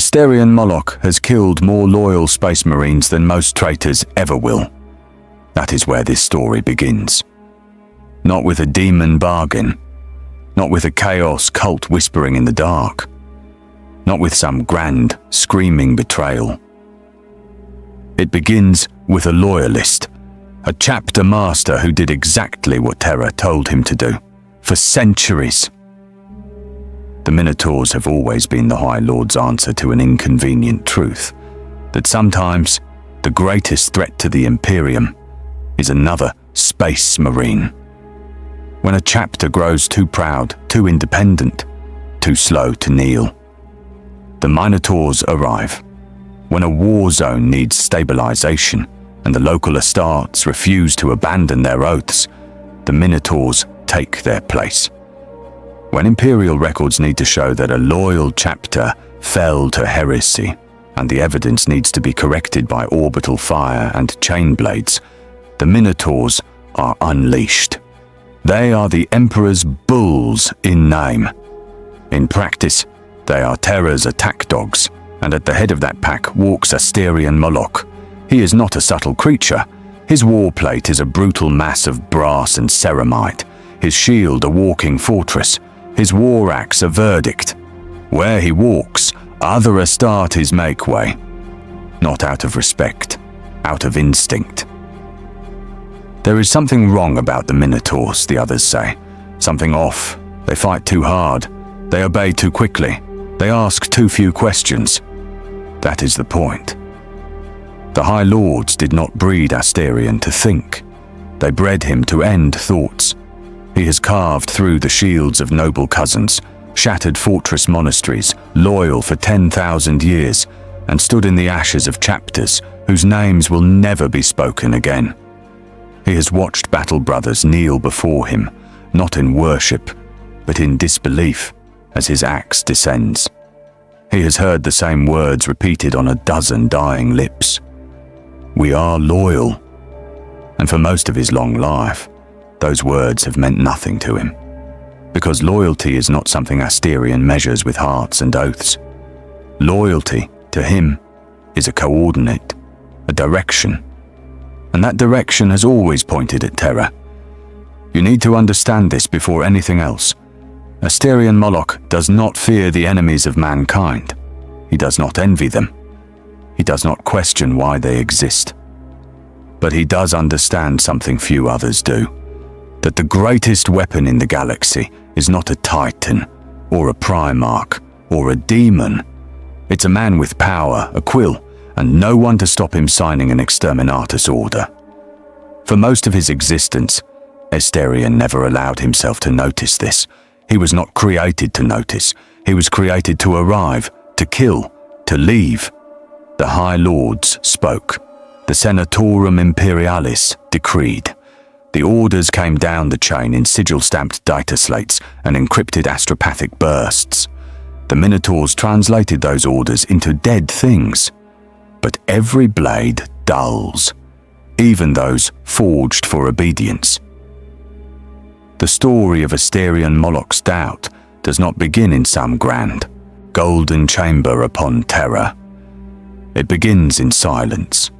Asterion Moloc has killed more loyal space marines than most traitors ever will. That is where this story begins. Not with a demon bargain, not with a chaos cult whispering in the dark, not with some grand, screaming betrayal. It begins with a loyalist, a chapter master who did exactly what Terra told him to do, for centuries. The Minotaurs have always been the High Lord's answer to an inconvenient truth, that sometimes the greatest threat to the Imperium is another space marine. When a chapter grows too proud, too independent, too slow to kneel. The Minotaurs arrive. When a war zone needs stabilization and the local Astartes refuse to abandon their oaths, the Minotaurs take their place. When Imperial records need to show that a loyal chapter fell to heresy, and the evidence needs to be corrected by orbital fire and chain blades, the Minotaurs are unleashed. They are the Emperor's bulls in name. In practice, they are Terra's attack dogs, and at the head of that pack walks Asterion Moloc. He is not a subtle creature. His war plate is a brutal mass of brass and ceramite, his shield a walking fortress, his war axe a verdict. Where he walks, other Astartes make way. Not out of respect, out of instinct. There is something wrong about the Minotaurs, the others say. Something off. They fight too hard. They obey too quickly. They ask too few questions. That is the point. The High Lords did not breed Asterion to think. They bred him to end thoughts. He has carved through the shields of noble cousins, shattered fortress monasteries, loyal for 10,000 years, and stood in the ashes of chapters whose names will never be spoken again. He has watched battle brothers kneel before him, not in worship, but in disbelief, as his axe descends. He has heard the same words repeated on a dozen dying lips. We are loyal. And for most of his long life, those words have meant nothing to him. Because loyalty is not something Asterion measures with hearts and oaths. Loyalty, to him, is a coordinate, a direction. And that direction has always pointed at Terra. You need to understand this before anything else. Asterion Moloc does not fear the enemies of mankind. He does not envy them. He does not question why they exist. But he does understand something few others do. That the greatest weapon in the galaxy is not a titan, or a primarch, or a demon. It's a man with power, a quill, and no one to stop him signing an exterminatus order. For most of his existence, Asterion never allowed himself to notice this. He was not created to notice. He was created to arrive, to kill, to leave. The High Lords spoke. The Senatorum Imperialis decreed. The orders came down the chain in sigil-stamped data slates and encrypted astropathic bursts. The Minotaurs translated those orders into dead things. But every blade dulls, even those forged for obedience. The story of Asterion Moloc's doubt does not begin in some grand, golden chamber upon Terra. It begins in silence.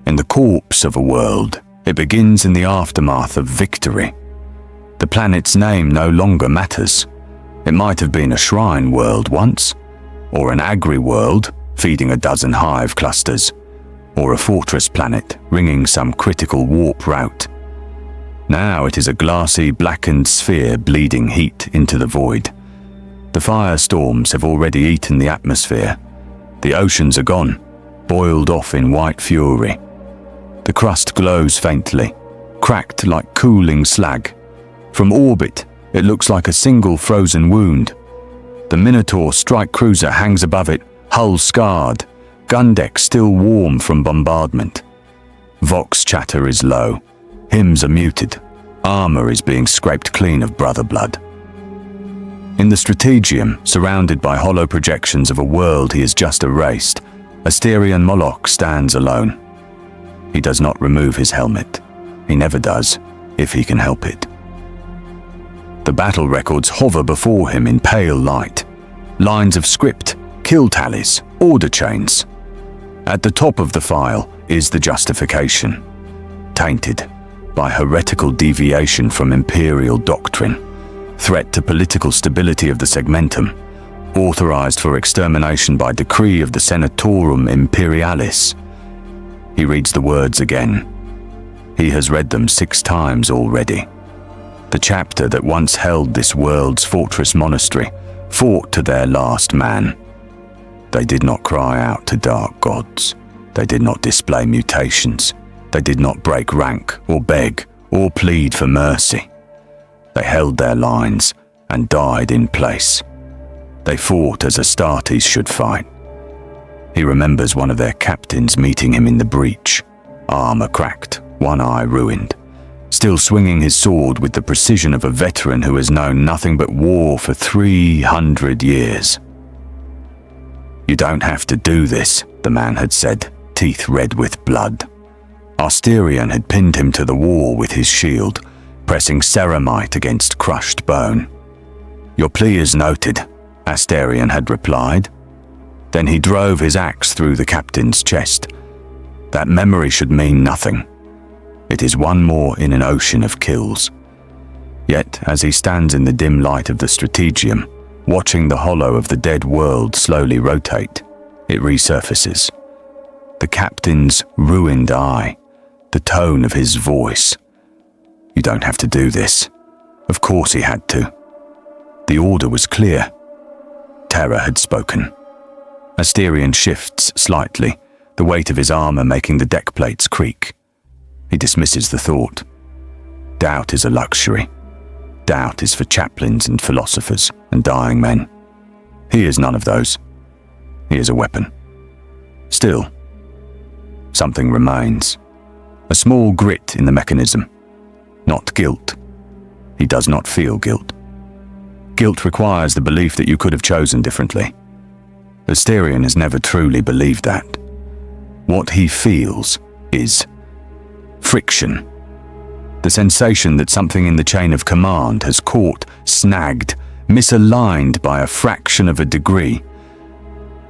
In the corpse of a world, it begins in the aftermath of victory. The planet's name no longer matters. It might have been a shrine world once, or an agri-world feeding a dozen hive clusters, or a fortress planet ringing some critical warp route. Now it is a glassy, blackened sphere bleeding heat into the void. The firestorms have already eaten the atmosphere. The oceans are gone, boiled off in white fury. The crust glows faintly, cracked like cooling slag. From orbit, it looks like a single frozen wound. The Minotaur strike cruiser hangs above it, hull scarred, gun deck still warm from bombardment. Vox chatter is low, hymns are muted, armor is being scraped clean of brother blood. In the strategium, surrounded by hollow projections of a world he has just erased, Asterion Moloc stands alone. He does not remove his helmet. He never does, if he can help it. The battle records hover before him in pale light. Lines of script, kill tallies, order chains. At the top of the file is the justification, tainted by heretical deviation from imperial doctrine, threat to political stability of the segmentum, authorized for extermination by decree of the Senatorum Imperialis. He reads the words again. He has read them 6 times already. The chapter that once held this world's fortress monastery fought to their last man. They did not cry out to dark gods. They did not display mutations. They did not break rank or beg or plead for mercy. They held their lines and died in place. They fought as Astartes should fight. He remembers one of their captains meeting him in the breach, armor cracked, one eye ruined, still swinging his sword with the precision of a veteran who has known nothing but war for 300 years. "You don't have to do this," the man had said, teeth red with blood. Asterion had pinned him to the wall with his shield, pressing ceramite against crushed bone. "Your plea is noted," Asterion had replied. Then he drove his axe through the captain's chest. That memory should mean nothing. It is one more in an ocean of kills. Yet, as he stands in the dim light of the strategium, watching the hollow of the dead world slowly rotate, it resurfaces. The captain's ruined eye, the tone of his voice. "You don't have to do this." Of course he had to. The order was clear. Terra had spoken. Asterion shifts slightly, the weight of his armor making the deck plates creak. He dismisses the thought. Doubt is a luxury. Doubt is for chaplains and philosophers and dying men. He is none of those. He is a weapon. Still, something remains. A small grit in the mechanism. Not guilt. He does not feel guilt. Guilt requires the belief that you could have chosen differently. Asterion has never truly believed that. What he feels is friction. The sensation that something in the chain of command has caught, snagged, misaligned by a fraction of a degree.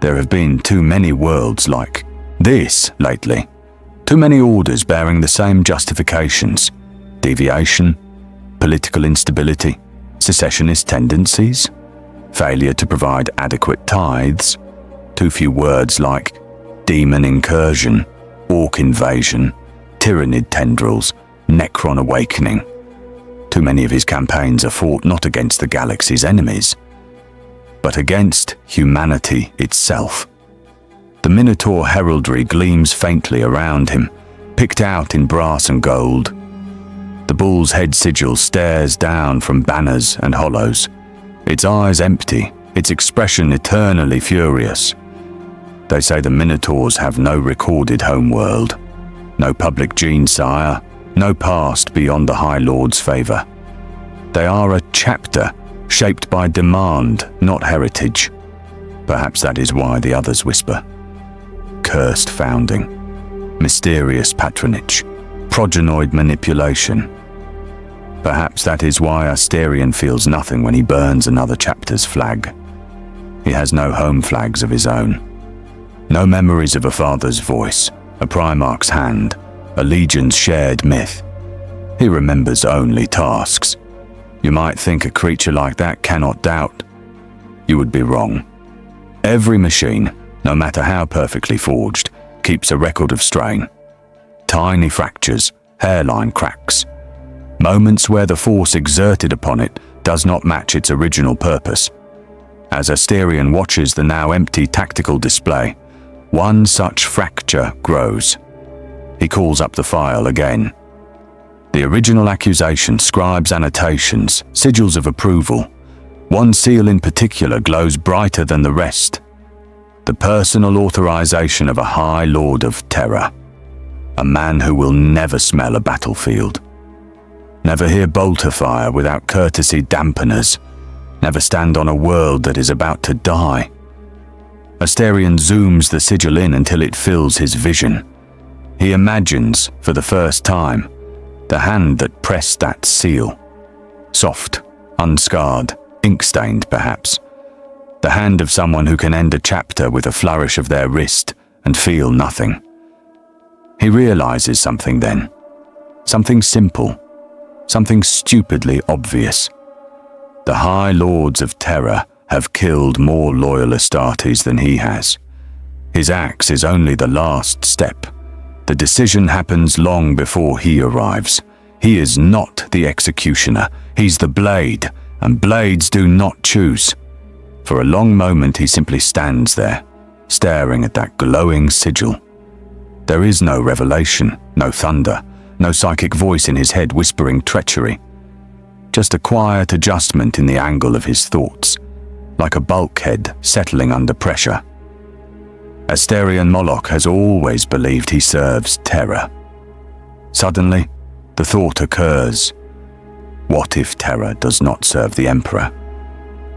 There have been too many worlds like this lately. Too many orders bearing the same justifications. Deviation, political instability, secessionist tendencies, failure to provide adequate tithes, too few words like demon incursion, orc invasion, tyrannid tendrils, Necron awakening. Too many of his campaigns are fought not against the galaxy's enemies, but against humanity itself. The Minotaur heraldry gleams faintly around him, picked out in brass and gold. The bull's head sigil stares down from banners and hollows, its eyes empty, its expression eternally furious. They say the Minotaurs have no recorded homeworld, no public gene sire, no past beyond the High Lord's favor. They are a chapter shaped by demand, not heritage. Perhaps that is why the others whisper. Cursed founding, mysterious patronage, progenoid manipulation. Perhaps that is why Asterion feels nothing when he burns another chapter's flag. He has no home flags of his own. No memories of a father's voice, a Primarch's hand, a legion's shared myth. He remembers only tasks. You might think a creature like that cannot doubt. You would be wrong. Every machine, no matter how perfectly forged, keeps a record of strain. Tiny fractures, hairline cracks. Moments where the force exerted upon it does not match its original purpose. As Asterion watches the now empty tactical display, one such fracture grows. He calls up the file again. The original accusation, scribes' annotations, sigils of approval. One seal in particular glows brighter than the rest. The personal authorization of a High Lord of Terra. A man who will never smell a battlefield. Never hear bolter fire without courtesy dampeners. Never stand on a world that is about to die. Asterion zooms the sigil in until it fills his vision. He imagines, for the first time, the hand that pressed that seal. Soft, unscarred, ink-stained perhaps. the hand of someone who can end a chapter with a flourish of their wrist and feel nothing. He realizes something then. Something simple. Something stupidly obvious. The High Lords of Terra have killed more loyalist arties than he has. His axe is only the last step. The decision happens long before he arrives. He is not the executioner. He's the blade, and blades do not choose. For a long moment he simply stands there, staring at that glowing sigil. There is no revelation, no thunder, no psychic voice in his head whispering treachery. Just a quiet adjustment in the angle of his thoughts, like a bulkhead settling under pressure. Asterion Moloc has always believed he serves Terra. Suddenly, the thought occurs. What if Terra does not serve the Emperor?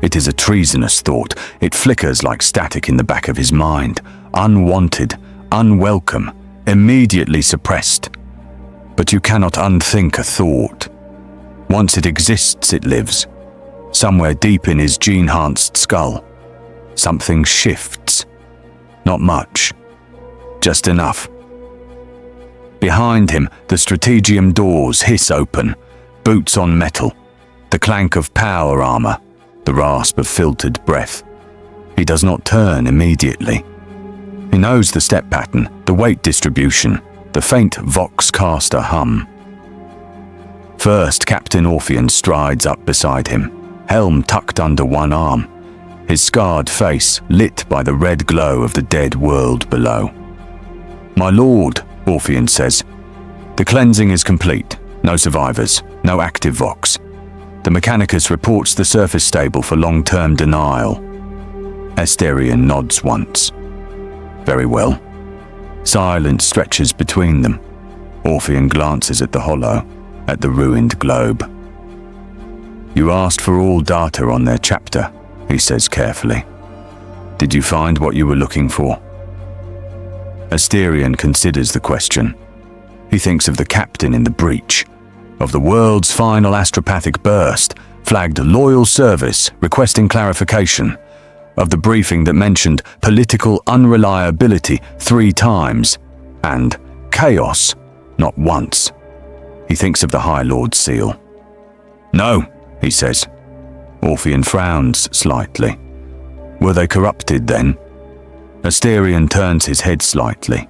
It is a treasonous thought. It flickers like static in the back of his mind, unwanted, unwelcome, immediately suppressed. But you cannot unthink a thought. Once it exists, it lives. Somewhere deep in his gene-enhanced skull, something shifts. Not much, just enough. Behind him, the strategium doors hiss open, boots on metal, the clank of power armor, the rasp of filtered breath. He does not turn immediately. He knows the step pattern, the weight distribution, the faint vox-caster hum. First, Captain Orpheon strides up beside him, helm tucked under one arm, his scarred face lit by the red glow of the dead world below. "My lord," Orpheon says, "the cleansing is complete. No survivors, no active vox. The Mechanicus reports the surface stable for long-term denial." Asterion nods once. Very well. Silence stretches between them. Orpheon glances at the hollow, at the ruined globe. "You asked for all data on their chapter," he says carefully. "Did you find what you were looking for?" Asterion considers the question. He thinks of the captain in the breach, of the world's final astropathic burst, flagged loyal service, requesting clarification, of the briefing that mentioned political unreliability 3 times, and chaos not once. He thinks of the High Lord's seal. "No," he says. Orpheon frowns slightly. "Were they corrupted then?" Asterion turns his head slightly,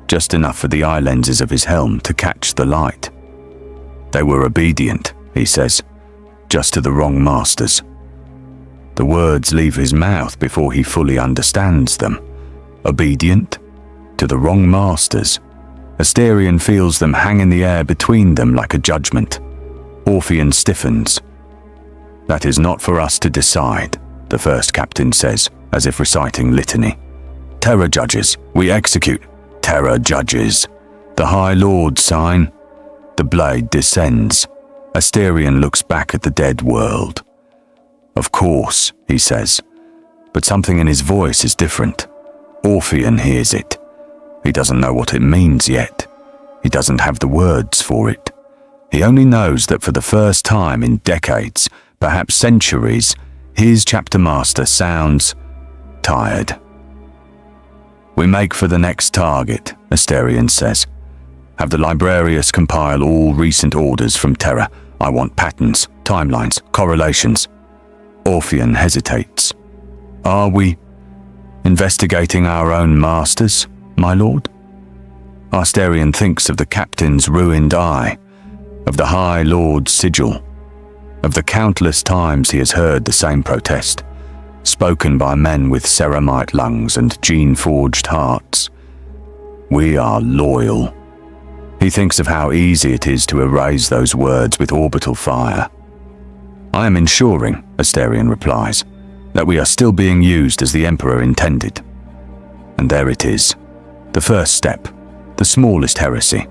just enough for the eye lenses of his helm to catch the light. "They were obedient," he says, "just to the wrong masters." The words leave his mouth before he fully understands them. Obedient? To the wrong masters. Asterion feels them hang in the air between them like a judgment. Orpheon stiffens. "That is not for us to decide," the first captain says, as if reciting litany. "Terra judges, we execute. Terra judges. The High Lord sign." The blade descends. Asterion looks back at the dead world. "Of course," he says, but something in his voice is different. Orpheon hears it. He doesn't know what it means yet. He doesn't have the words for it. He only knows that for the first time in decades, perhaps centuries, his chapter master sounds tired. "We make for the next target," Asterion says. "Have the librarius compile all recent orders from Terra. I want patterns, timelines, correlations." Orpheon hesitates. "Are we investigating our own masters, my lord?" Asterion thinks of the captain's ruined eye, of the High Lord's sigil, of the countless times he has heard the same protest, spoken by men with ceramite lungs and gene-forged hearts. "We are loyal." He thinks of how easy it is to erase those words with orbital fire. "I am ensuring," Asterion replies, "that we are still being used as the Emperor intended." And there it is, the first step, the smallest heresy.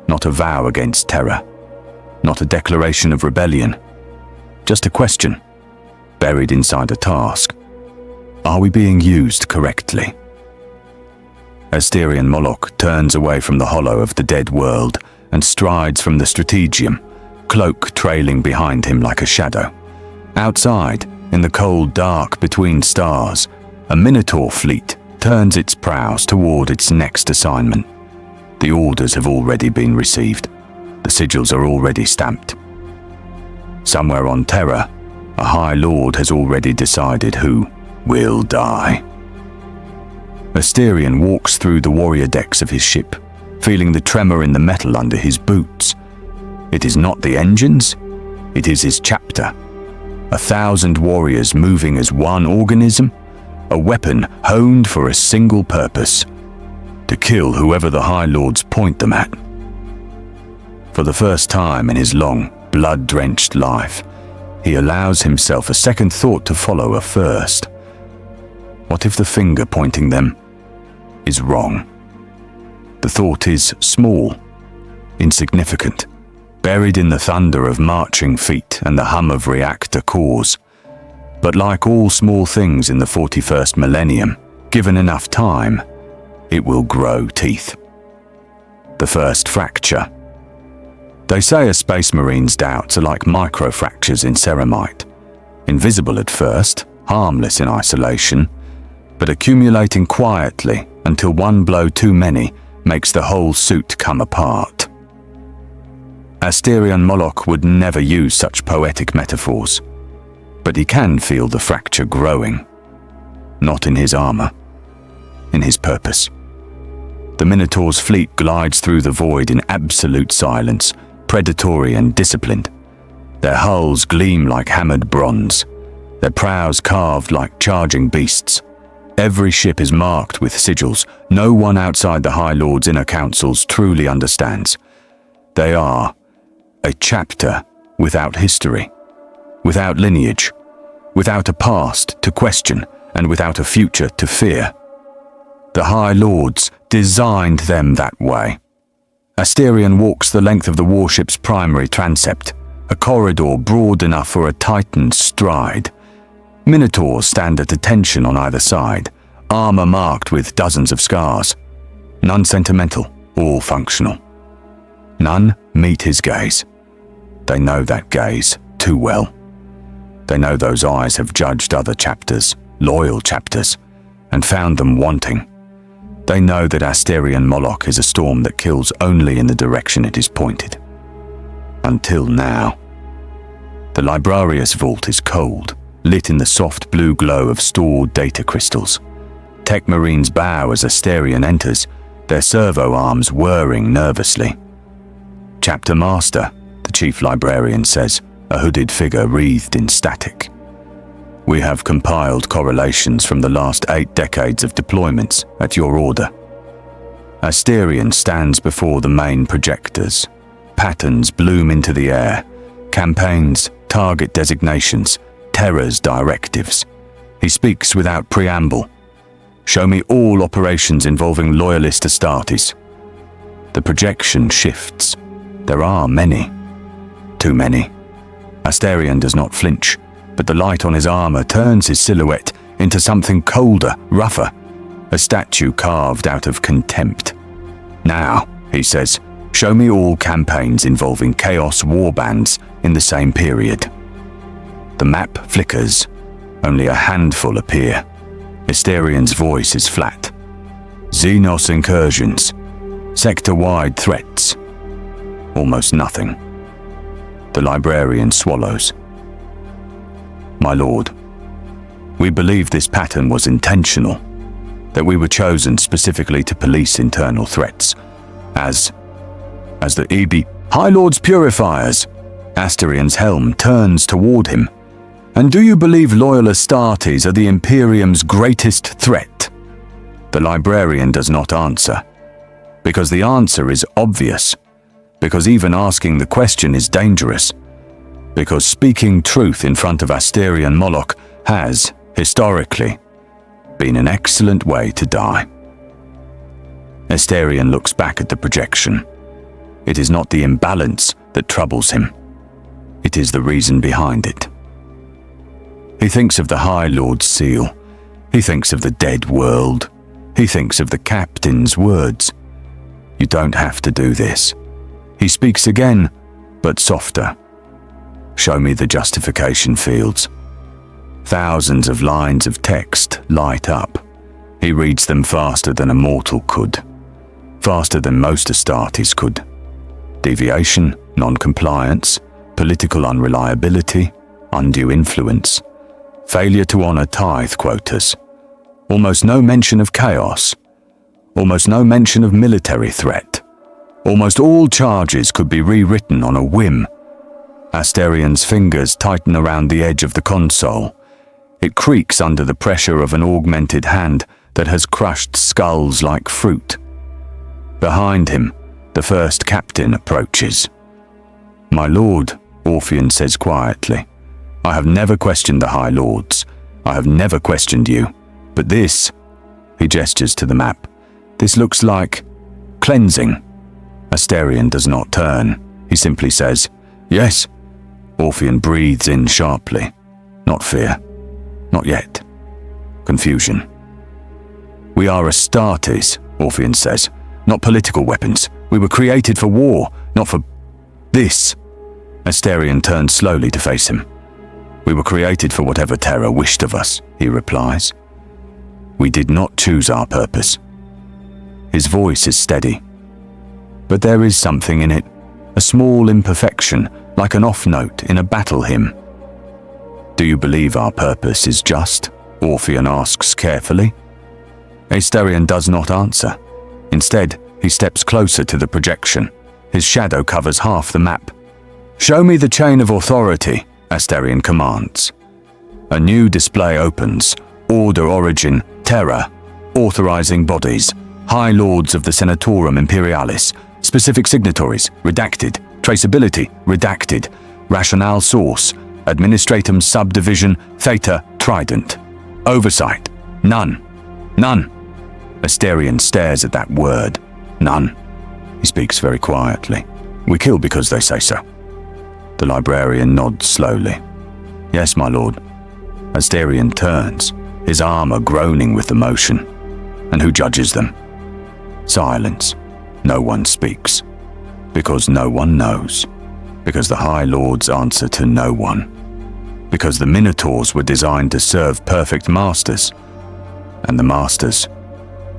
Not a vow against Terra, not a declaration of rebellion, just a question, buried inside a task. Are we being used correctly? Asterion Moloc turns away from the hollow of the dead world and strides from the strategium, cloak trailing behind him like a shadow. Outside, in the cold dark between stars, a Minotaur fleet turns its prows toward its next assignment. The orders have already been received. The sigils are already stamped. Somewhere on Terra, a High Lord has already decided who will die. Asterion walks through the warrior decks of his ship, feeling the tremor in the metal under his boots. It is not the engines, it is his chapter. 1,000 warriors moving as one organism, a weapon honed for a single purpose: to kill whoever the High Lords point them at. For the first time in his long, blood-drenched life, he allows himself a second thought to follow a first. What if the finger pointing them is wrong? The thought is small, insignificant, buried in the thunder of marching feet and the hum of reactor cores. But like all small things in the 41st millennium, given enough time, it will grow teeth. The first fracture. They say a space marine's doubts are like microfractures in ceramite, invisible at first, harmless in isolation, but accumulating quietly until one blow too many makes the whole suit come apart. Asterion Moloc would never use such poetic metaphors, but he can feel the fracture growing, not in his armor, in his purpose. The Minotaurs' fleet glides through the void in absolute silence, predatory and disciplined. Their hulls gleam like hammered bronze, their prows carved like charging beasts. Every ship is marked with sigils no one outside the High Lord's inner councils truly understands. They are a chapter without history, without lineage, without a past to question, and without a future to fear. The High Lords designed them that way. Asterion walks the length of the warship's primary transept, a corridor broad enough for a titan's stride. Minotaurs stand at attention on either side, armor marked with dozens of scars. None sentimental, all functional. None meet his gaze. They know that gaze too well. They know those eyes have judged other chapters, loyal chapters, and found them wanting. They know that Asterion Moloc is a storm that kills only in the direction it is pointed. Until now. The Librarius vault is cold, lit in the soft blue glow of stored data crystals. Tech Marines bow as Asterion enters, their servo arms whirring nervously. Chapter Master, the Chief Librarian says, a hooded figure wreathed in static. We have compiled correlations from the last 8 decades of deployments at your order. Asterion stands before the main projectors. Patterns bloom into the air. Campaigns, target designations, Terra's directives. He speaks without preamble. Show me all operations involving loyalist Astartes. The projection shifts. There are many. Too many. Asterion does not flinch, but the light on his armor turns his silhouette into something colder, rougher, a statue carved out of contempt. Now, he says, show me all campaigns involving Chaos warbands in the same period. The map flickers. Only a handful appear. Asterion's voice is flat. Xenos incursions. Sector-wide threats. Almost nothing. The librarian swallows. My lord, we believe this pattern was intentional, that we were chosen specifically to police internal threats, as the EB High Lord's purifiers. Asterion's helm turns toward him. And do you believe loyal Astartes are the Imperium's greatest threat? The librarian does not answer, because the answer is obvious, because even asking the question is dangerous, because speaking truth in front of Asterion Moloc has, historically, been an excellent way to die. Asterion looks back at the projection. It is not the imbalance that troubles him. It is the reason behind it. He thinks of the High Lord's seal. He thinks of the dead world. He thinks of the captain's words. You don't have to do this. He speaks again, but softer. Show me the justification fields. Thousands of lines of text light up. He reads them faster than a mortal could. Faster than most Astartes could. Deviation, non-compliance, political unreliability, undue influence, failure to honor tithe quotas, almost no mention of chaos, almost no mention of military threat. Almost all charges could be rewritten on a whim. Asterion's fingers tighten around the edge of the console. It creaks under the pressure of an augmented hand that has crushed skulls like fruit. Behind him, the first captain approaches. "My lord," Orpheon says quietly, "I have never questioned the High Lords. I have never questioned you. But this," he gestures to the map, "this looks like cleansing." Asterion does not turn. He simply says, "Yes." Orpheon breathes in sharply. Not fear. Not yet. Confusion. "We are Astartes," Orpheon says. "Not political weapons. We were created for war, not for this." Asterion turns slowly to face him. "We were created for whatever Terra wished of us," he replies. "We did not choose our purpose." His voice is steady. But there is something in it, a small imperfection, like an off note in a battle hymn. "Do you believe our purpose is just?" Orpheon asks carefully. Asterion does not answer. Instead, he steps closer to the projection. His shadow covers half the map. "Show me the chain of authority," Asterion commands. A new display opens. Order origin, Terra. Authorizing bodies. High Lords of the Senatorum Imperialis. Specific signatories, redacted. Traceability, redacted. Rationale source, Administratum subdivision, Theta, Trident. Oversight, none. None. Asterion stares at that word, none. He speaks very quietly. "We kill because they say so." The librarian nods slowly. "Yes, my lord." Asterion turns, his armor groaning with emotion. "And who judges them?" Silence. No one speaks. Because no one knows. Because the High Lords answer to no one. Because the Minotaurs were designed to serve perfect masters. And the masters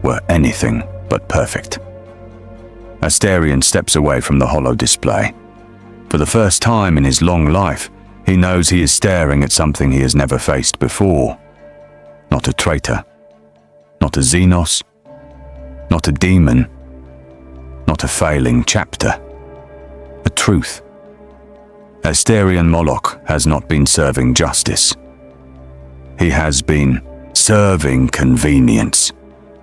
were anything but perfect. Asterion steps away from the hollow display. For the first time in his long life, he knows he is staring at something he has never faced before. Not a traitor. Not a Xenos. Not a demon. Not a failing chapter. A truth. Asterion Moloc has not been serving justice. He has been serving convenience.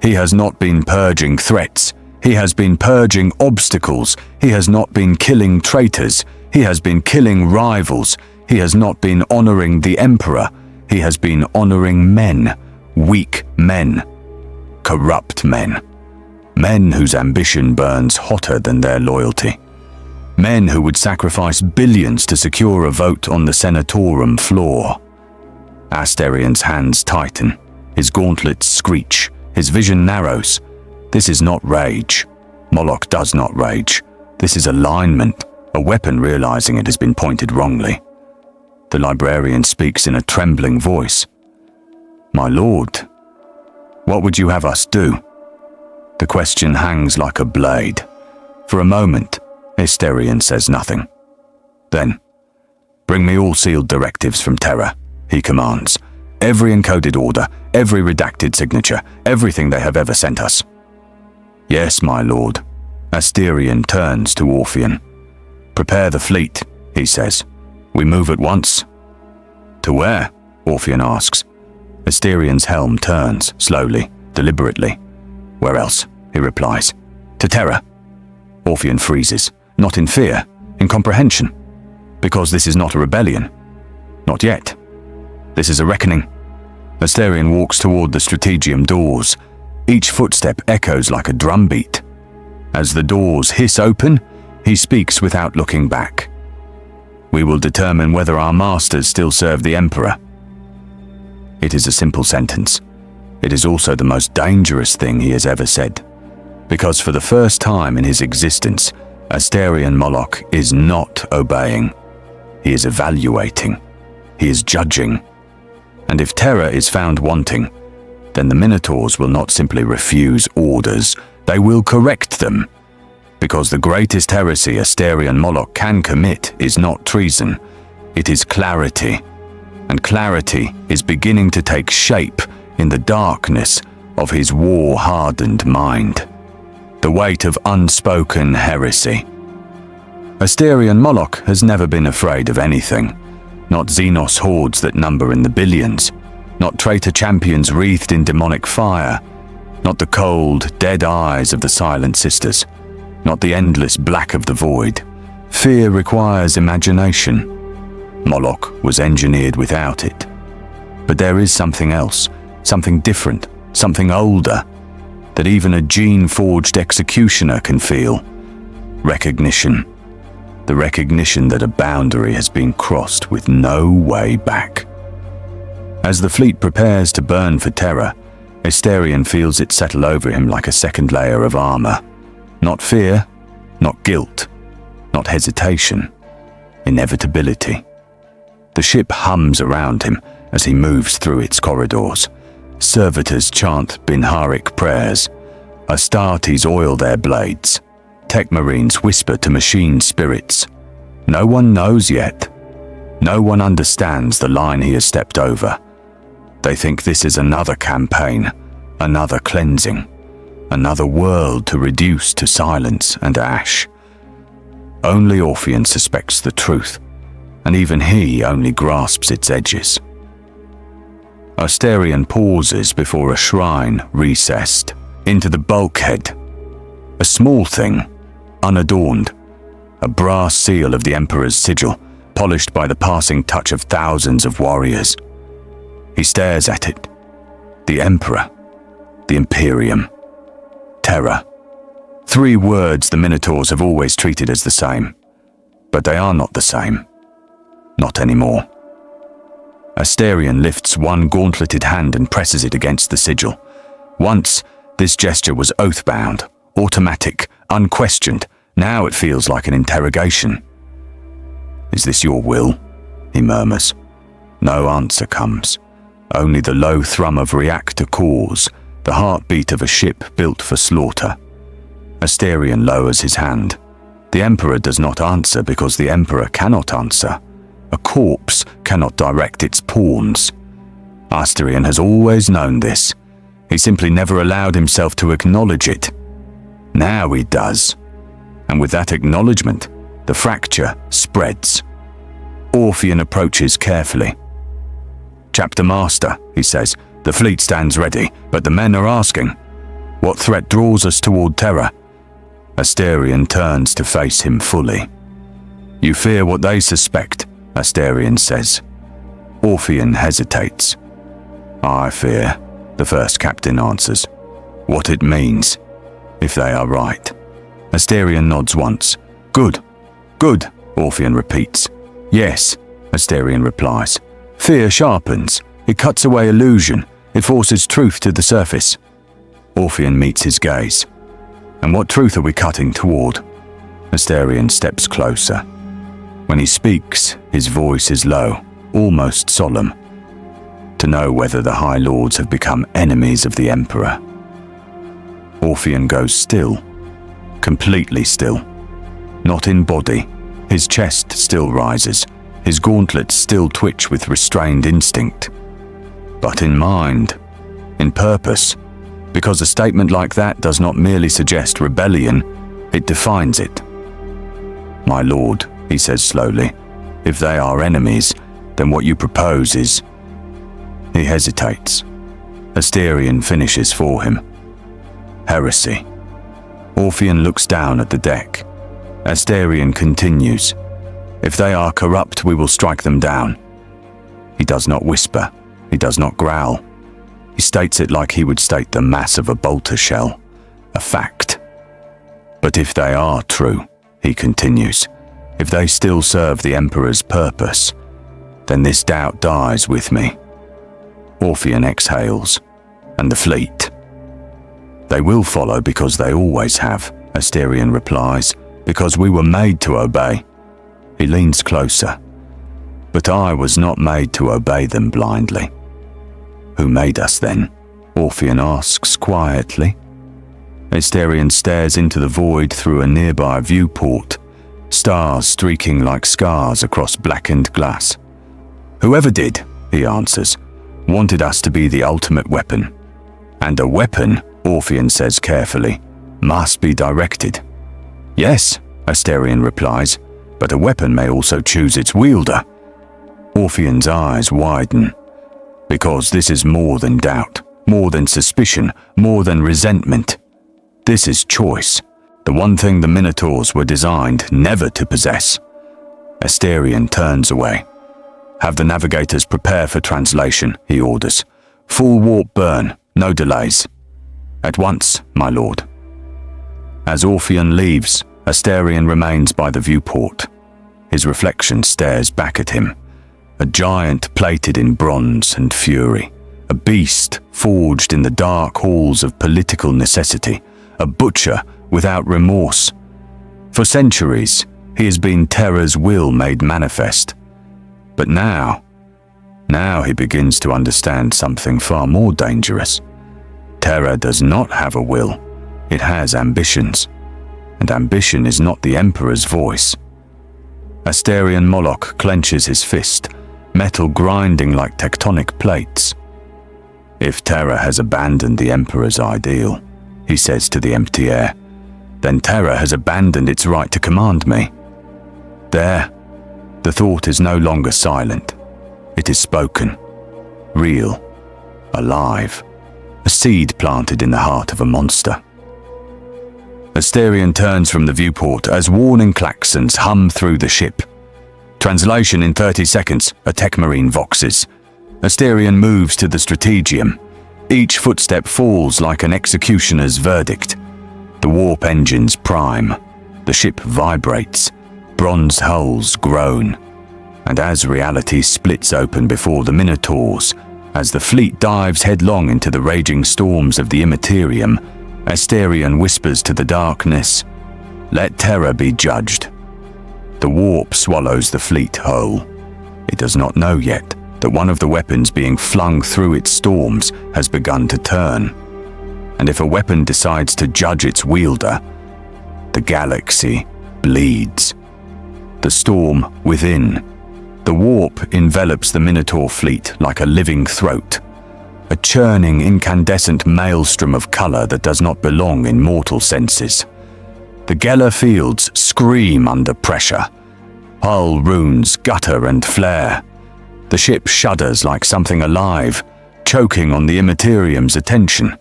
He has not been purging threats. He has been purging obstacles. He has not been killing traitors. He has been killing rivals. He has not been honoring the Emperor. He has been honoring men. Weak men. Corrupt men. Men whose ambition burns hotter than their loyalty. Men who would sacrifice billions to secure a vote on the Senatorum floor. Asterion's hands tighten. His gauntlets screech. His vision narrows. This is not rage. Moloc does not rage. This is alignment, a weapon realizing it has been pointed wrongly. The librarian speaks in a trembling voice. "My lord, what would you have us do?" The question hangs like a blade. For a moment, Asterion says nothing. Then, "Bring me all sealed directives from Terra," he commands. "Every encoded order, every redacted signature, everything they have ever sent us." "Yes, my lord." Asterion turns to Orpheon. "Prepare the fleet," he says. "We move at once." "To where?" Orpheon asks. Asterion's helm turns, slowly, deliberately. "Where else?" he replies. "To Terra." Orpheon freezes, not in fear, in comprehension. Because this is not a rebellion. Not yet. This is a reckoning. Asterion walks toward the strategium doors. Each footstep echoes like a drumbeat. As the doors hiss open, he speaks without looking back. "We will determine whether our masters still serve the Emperor." It is a simple sentence. It is also the most dangerous thing he has ever said. Because for the first time in his existence, Asterion Moloc is not obeying. He is evaluating. He is judging. And if Terra is found wanting, then the Minotaurs will not simply refuse orders, they will correct them. Because the greatest heresy Asterion Moloc can commit is not treason, it is clarity. And clarity is beginning to take shape in the darkness of his war-hardened mind. The weight of unspoken heresy. Asterion Moloc has never been afraid of anything. Not Xenos hordes that number in the billions. Not traitor champions wreathed in demonic fire. Not the cold, dead eyes of the Silent Sisters. Not the endless black of the void. Fear requires imagination. Moloc was engineered without it. But there is something else, something different, something older, that even a gene-forged executioner can feel. Recognition. The recognition that a boundary has been crossed with no way back. As the fleet prepares to burn for Terra, Asterion feels it settle over him like a second layer of armor. Not fear, not guilt, not hesitation, inevitability. The ship hums around him as he moves through its corridors. Servitors chant Binharic prayers. Astartes oil their blades. Tech Marines whisper to machine spirits. No one knows yet. No one understands the line he has stepped over. They think this is another campaign, another cleansing, another world to reduce to silence and ash. Only Orpheon suspects the truth, and even he only grasps its edges. Asterion pauses before a shrine recessed into the bulkhead. A small thing, unadorned, a brass seal of the Emperor's sigil, polished by the passing touch of thousands of warriors. He stares at it. The Emperor, the Imperium, Terra. 3 words the Minotaurs have always treated as the same, but they are not the same. Not anymore. Asterion lifts one gauntleted hand and presses it against the sigil. Once, this gesture was oath-bound, automatic, unquestioned. Now it feels like an interrogation. "Is this your will?" he murmurs. No answer comes. Only the low thrum of reactor cores, the heartbeat of a ship built for slaughter. Asterion lowers his hand. The Emperor does not answer because the Emperor cannot answer. A corpse cannot direct its pawns. Asterion has always known this. He simply never allowed himself to acknowledge it. Now he does. And with that acknowledgement, the fracture spreads. Orpheon approaches carefully. "Chapter Master," he says, "the fleet stands ready, but the men are asking, what threat draws us toward Terra?" Asterion turns to face him fully. "You fear what they suspect," Asterion says. Orpheon hesitates. "I fear," the first captain answers, "what it means, if they are right." Asterion nods once. "Good, good," Orpheon repeats. "Yes," Asterion replies. "Fear sharpens. It cuts away illusion. It forces truth to the surface." Orpheon meets his gaze. "And what truth are we cutting toward?" Asterion steps closer. When he speaks, his voice is low, almost solemn. To know whether the High Lords have become enemies of the Emperor. Orpheon goes still, completely still. Not in body. His chest still rises. His gauntlets still twitch with restrained instinct. But in mind, in purpose, because a statement like that does not merely suggest rebellion, it defines it. "My lord," he says slowly, "if they are enemies, then what you propose is..." He hesitates. Asterion finishes for him. "Heresy." Orpheon looks down at the deck. Asterion continues. "If they are corrupt, we will strike them down." He does not whisper. He does not growl. He states it like he would state the mass of a bolter shell. A fact. "But if they are true," he continues, "if they still serve the Emperor's purpose, then this doubt dies with me." Orpheon exhales. "And the fleet?" "They will follow because they always have," Asterion replies, "because we were made to obey." He leans closer. "But I was not made to obey them blindly. "Who made us then?" Orpheon asks quietly. Asterion stares into the void through a nearby viewport, stars streaking like scars across blackened glass. "Whoever did," he answers, "wanted us to be the ultimate weapon. And a weapon," Orpheon says carefully, "must be directed." "Yes," Asterion replies, "but a weapon may also choose its wielder." Orpheon's eyes widen. Because this is more than doubt, more than suspicion, more than resentment. This is choice, the one thing the Minotaurs were designed never to possess. Asterion turns away. "Have the navigators prepare for translation," he orders. "Full warp burn, no delays." "At once, my lord." As Orpheon leaves, Asterion remains by the viewport. His reflection stares back at him. A giant plated in bronze and fury. A beast forged in the dark halls of political necessity. A butcher without remorse. For centuries, he has been Terra's will made manifest. But now he begins to understand something far more dangerous. Terra does not have a will. It has ambitions. And ambition is not the Emperor's voice. Asterion Moloc clenches his fist, metal grinding like tectonic plates. "If Terra has abandoned the Emperor's ideal," he says to the empty air, "then Terra has abandoned its right to command me." There, the thought is no longer silent. It is spoken. Real. Alive. A seed planted in the heart of a monster. Asterion turns from the viewport as warning klaxons hum through the ship. "Translation in 30 seconds, a tech marine voxes." Asterion moves to the strategium. Each footstep falls like an executioner's verdict. The warp engines prime. The ship vibrates. Bronze hulls groan. And as reality splits open before the Minotaurs, as the fleet dives headlong into the raging storms of the Imperium, Asterion whispers to the darkness, "Let Terra be judged." The warp swallows the fleet whole. It does not know yet that one of the weapons being flung through its storms has begun to turn. And if a weapon decides to judge its wielder, the galaxy bleeds. The storm within. The warp envelops the Minotaur fleet like a living throat. A churning, incandescent maelstrom of color that does not belong in mortal senses. The Geller fields scream under pressure. Hull runes gutter and flare. The ship shudders like something alive, choking on the Imperium's attention.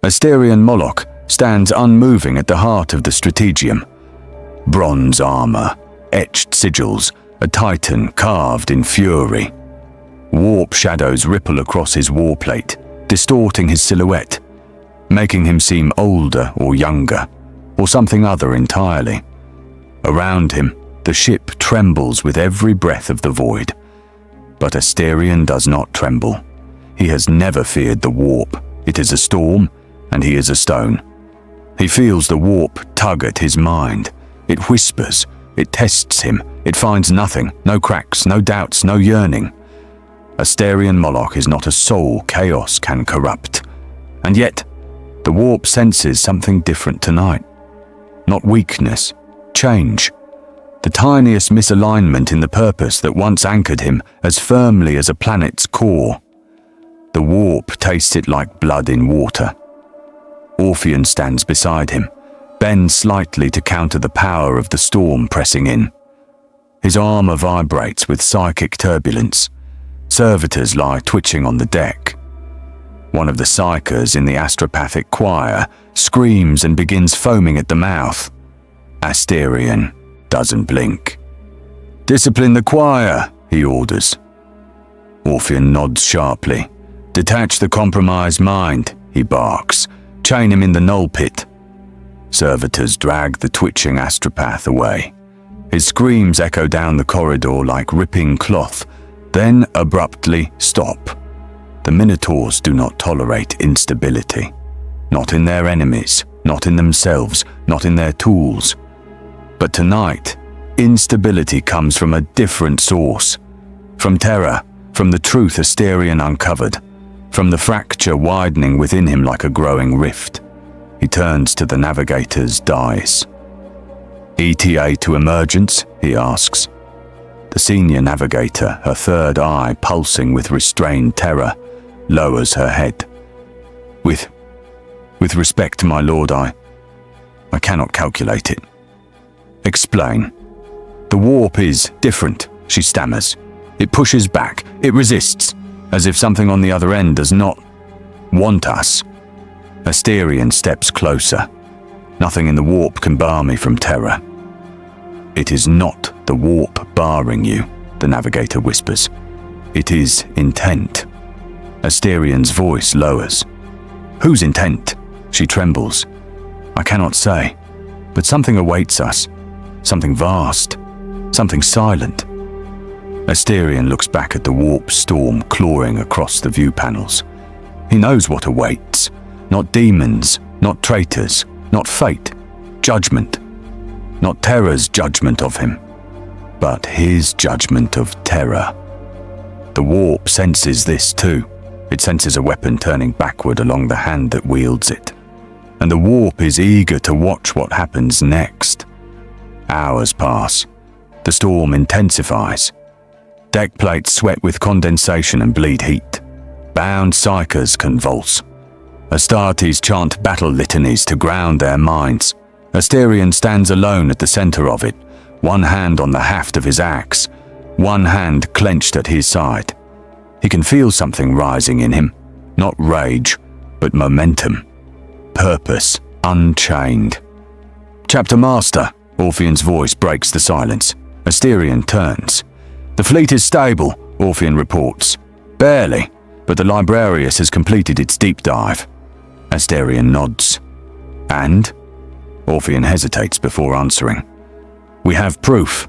Asterion Moloc stands unmoving at the heart of the strategium. Bronze armor, etched sigils, a titan carved in fury. Warp shadows ripple across his warplate, distorting his silhouette, making him seem older or younger, or something other entirely. Around him, the ship trembles with every breath of the void. But Asterion does not tremble. He has never feared the warp. It is a storm, and he is a stone. He feels the warp tug at his mind. It whispers, it tests him, it finds nothing, no cracks, no doubts, no yearning. Asterion Moloc is not a soul chaos can corrupt. And yet, the warp senses something different tonight. Not weakness, change. The tiniest misalignment in the purpose that once anchored him as firmly as a planet's core. The warp tastes it like blood in water. Orpheon stands beside him, bends slightly to counter the power of the storm pressing in. His armor vibrates with psychic turbulence. Servitors lie twitching on the deck. One of the psychers in the astropathic choir screams and begins foaming at the mouth. Asterion doesn't blink. "Discipline the choir," he orders. Orpheon nods sharply. "Detach the compromised mind," he barks. "Chain him in the null pit." Servitors drag the twitching astropath away. His screams echo down the corridor like ripping cloth, then abruptly stop. The Minotaurs do not tolerate instability. Not in their enemies, not in themselves, not in their tools. But tonight, instability comes from a different source. From Terra, from the truth Asterion uncovered. from the fracture widening within him like a growing rift. He turns to the navigator's dice. ETA to emergence, he asks. The senior navigator, her third eye pulsing with restrained terror, lowers her head. With respect, my lord, I cannot calculate it. Explain. The warp is different, she stammers. It pushes back, it resists, as if something on the other end does not want us. Asterion steps closer. Nothing in the warp can bar me from Terra. It is not the warp barring you, the navigator whispers. It is intent. Asterion's voice lowers. Whose intent? She trembles. I cannot say, but something awaits us. Something vast. Something silent. Asterion looks back at the warp storm clawing across the view panels. He knows what awaits. Not demons, not traitors, not fate, judgment. Not Terra's judgment of him, but his judgment of Terra. The warp senses this too. It senses a weapon turning backward along the hand that wields it. And the warp is eager to watch what happens next. Hours pass. The storm intensifies. Deck plates sweat with condensation and bleed heat. Bound psychers convulse. Astartes chant battle litanies to ground their minds. Asterion stands alone at the center of it, one hand on the haft of his axe, one hand clenched at his side. He can feel something rising in him, not rage, but momentum. Purpose unchained. Chapter Master, Orpheon's voice breaks the silence. Asterion turns. The fleet is stable, Orpheon reports. Barely, but the Librarius has completed its deep dive. Asterion nods. And? Orpheon hesitates before answering. We have proof.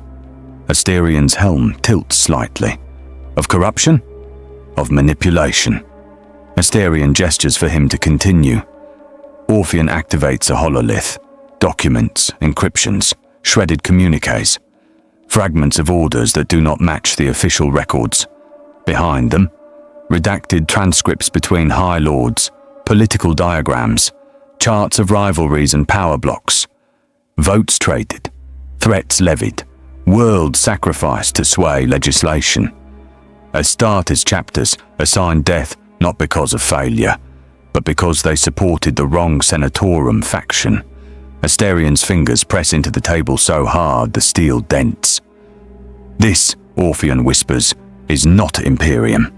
Asterion's helm tilts slightly. Of corruption? Of manipulation. Asterion gestures for him to continue. Orpheon activates a hololith. Documents, encryptions, shredded communiques. Fragments of orders that do not match the official records. Behind them, redacted transcripts between High Lords, political diagrams, charts of rivalries and power blocks. Votes traded, threats levied, worlds sacrificed to sway legislation. Astartes chapters assign death not because of failure, but because they supported the wrong Senatorum faction. Asterion's fingers press into the table so hard the steel dents. This, Orpheon whispers, is not Imperium.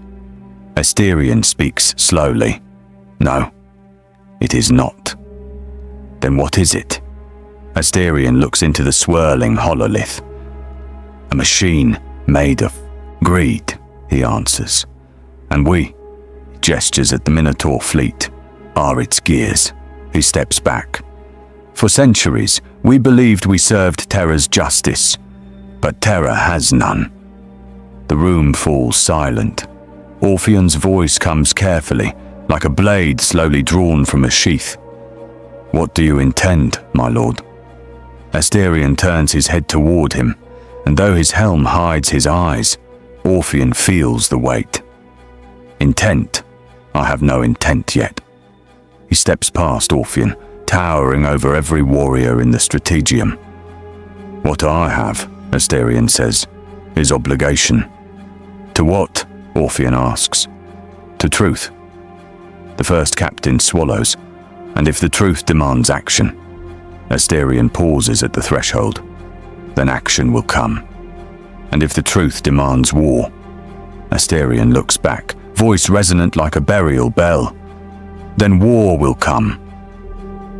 Asterion speaks slowly. No, it is not. Then what is it? Asterion looks into the swirling hololith. A machine made of greed, he answers. And we, gestures at the Minotaur fleet, are its gears. He steps back. For centuries, we believed we served Terra's justice, but Terra has none. The room falls silent. Orpheon's voice comes carefully, like a blade slowly drawn from a sheath. What do you intend, my lord? Asterion turns his head toward him, and though his helm hides his eyes, Orpheon feels the weight. Intent? I have no intent yet. He steps past Orpheon, towering over every warrior in the strategium. What I have, Asterion says, is obligation. To what? Orpheon asks. To truth. The first captain swallows, and if the truth demands action, Asterion pauses at the threshold, then action will come. And if the truth demands war, Asterion looks back, voice resonant like a burial bell, then war will come.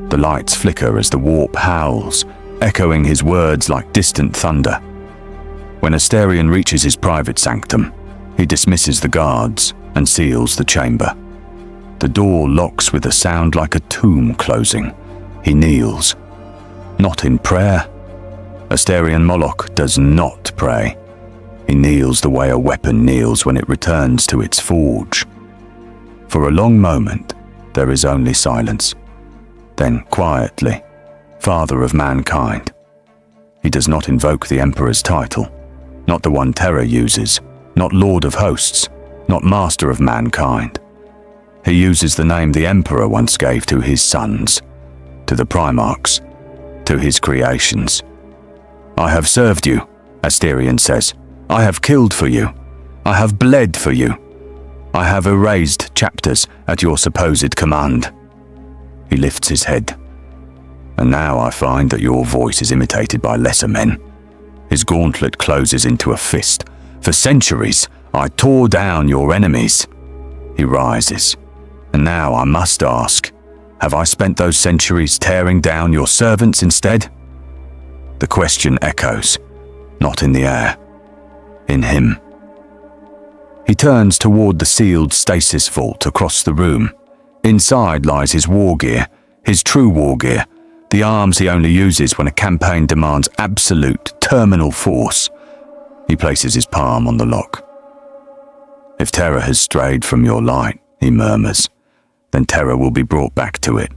The lights flicker as the warp howls, echoing his words like distant thunder. When Asterion reaches his private sanctum, he dismisses the guards and seals the chamber. The door locks with a sound like a tomb closing. He kneels. Not in prayer. Asterion Moloc does not pray. He kneels the way a weapon kneels when it returns to its forge. For a long moment, there is only silence. Then, quietly, Father of Mankind. He does not invoke the Emperor's title, not the one Terra uses, not Lord of Hosts, not Master of Mankind. He uses the name the Emperor once gave to his sons, to the Primarchs, to his creations. I have served you, Asterion says. I have killed for you. I have bled for you. I have erased chapters at your supposed command. He lifts his head. And now I find that your voice is imitated by lesser men. His gauntlet closes into a fist. For centuries, I tore down your enemies. He rises. And now I must ask, have I spent those centuries tearing down your servants instead? The question echoes, not in the air, in him. He turns toward the sealed stasis vault across the room. Inside lies his war gear, his true war gear, the arms he only uses when a campaign demands absolute, terminal force. He places his palm on the lock. If Terra has strayed from your light, he murmurs, then Terra will be brought back to it.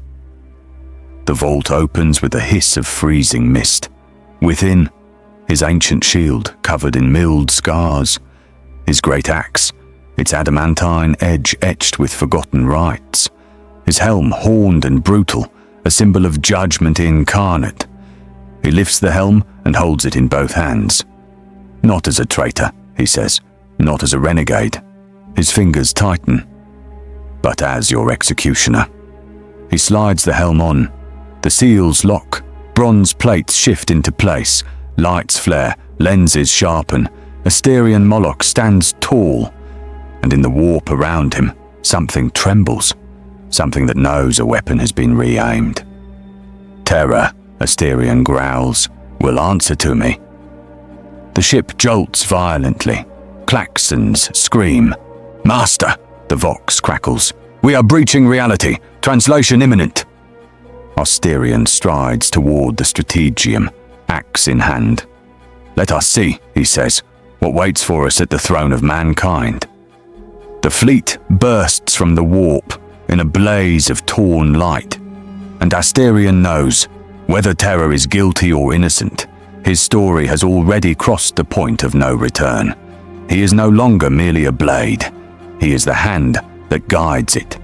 The vault opens with a hiss of freezing mist. Within, his ancient shield covered in milled scars, his great axe, its adamantine edge etched with forgotten rites, his helm horned and brutal, a symbol of judgment incarnate. He lifts the helm and holds it in both hands. Not as a traitor, he says, not as a renegade. His fingers tighten. But as your executioner. He slides the helm on. The seals lock. Bronze plates shift into place. Lights flare. Lenses sharpen. Asterion Moloc stands tall. And in the warp around him, something trembles. Something that knows a weapon has been re-aimed. Terra, Asterion growls, will answer to me. The ship jolts violently. Klaxons scream. Master, the Vox crackles. We are breaching reality. Translation imminent. Asterion strides toward the strategium, axe in hand. Let us see, he says, what waits for us at the throne of mankind. The fleet bursts from the warp in a blaze of torn light, and Asterion knows, whether Terra is guilty or innocent, his story has already crossed the point of no return. He is no longer merely a blade. He is the hand that guides it.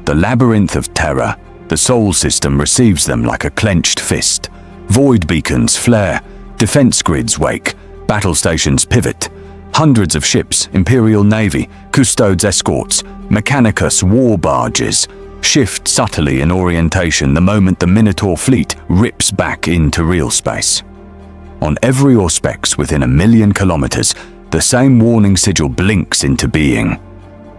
The labyrinth of Terra, the Sol system receives them like a clenched fist. Void beacons flare, defense grids wake, battle stations pivot. Hundreds of ships, Imperial Navy, Custodes escorts, Mechanicus war barges, shift subtly in orientation the moment the Minotaur fleet rips back into real space. On every Auspex within 1,000,000 kilometers, the same warning sigil blinks into being.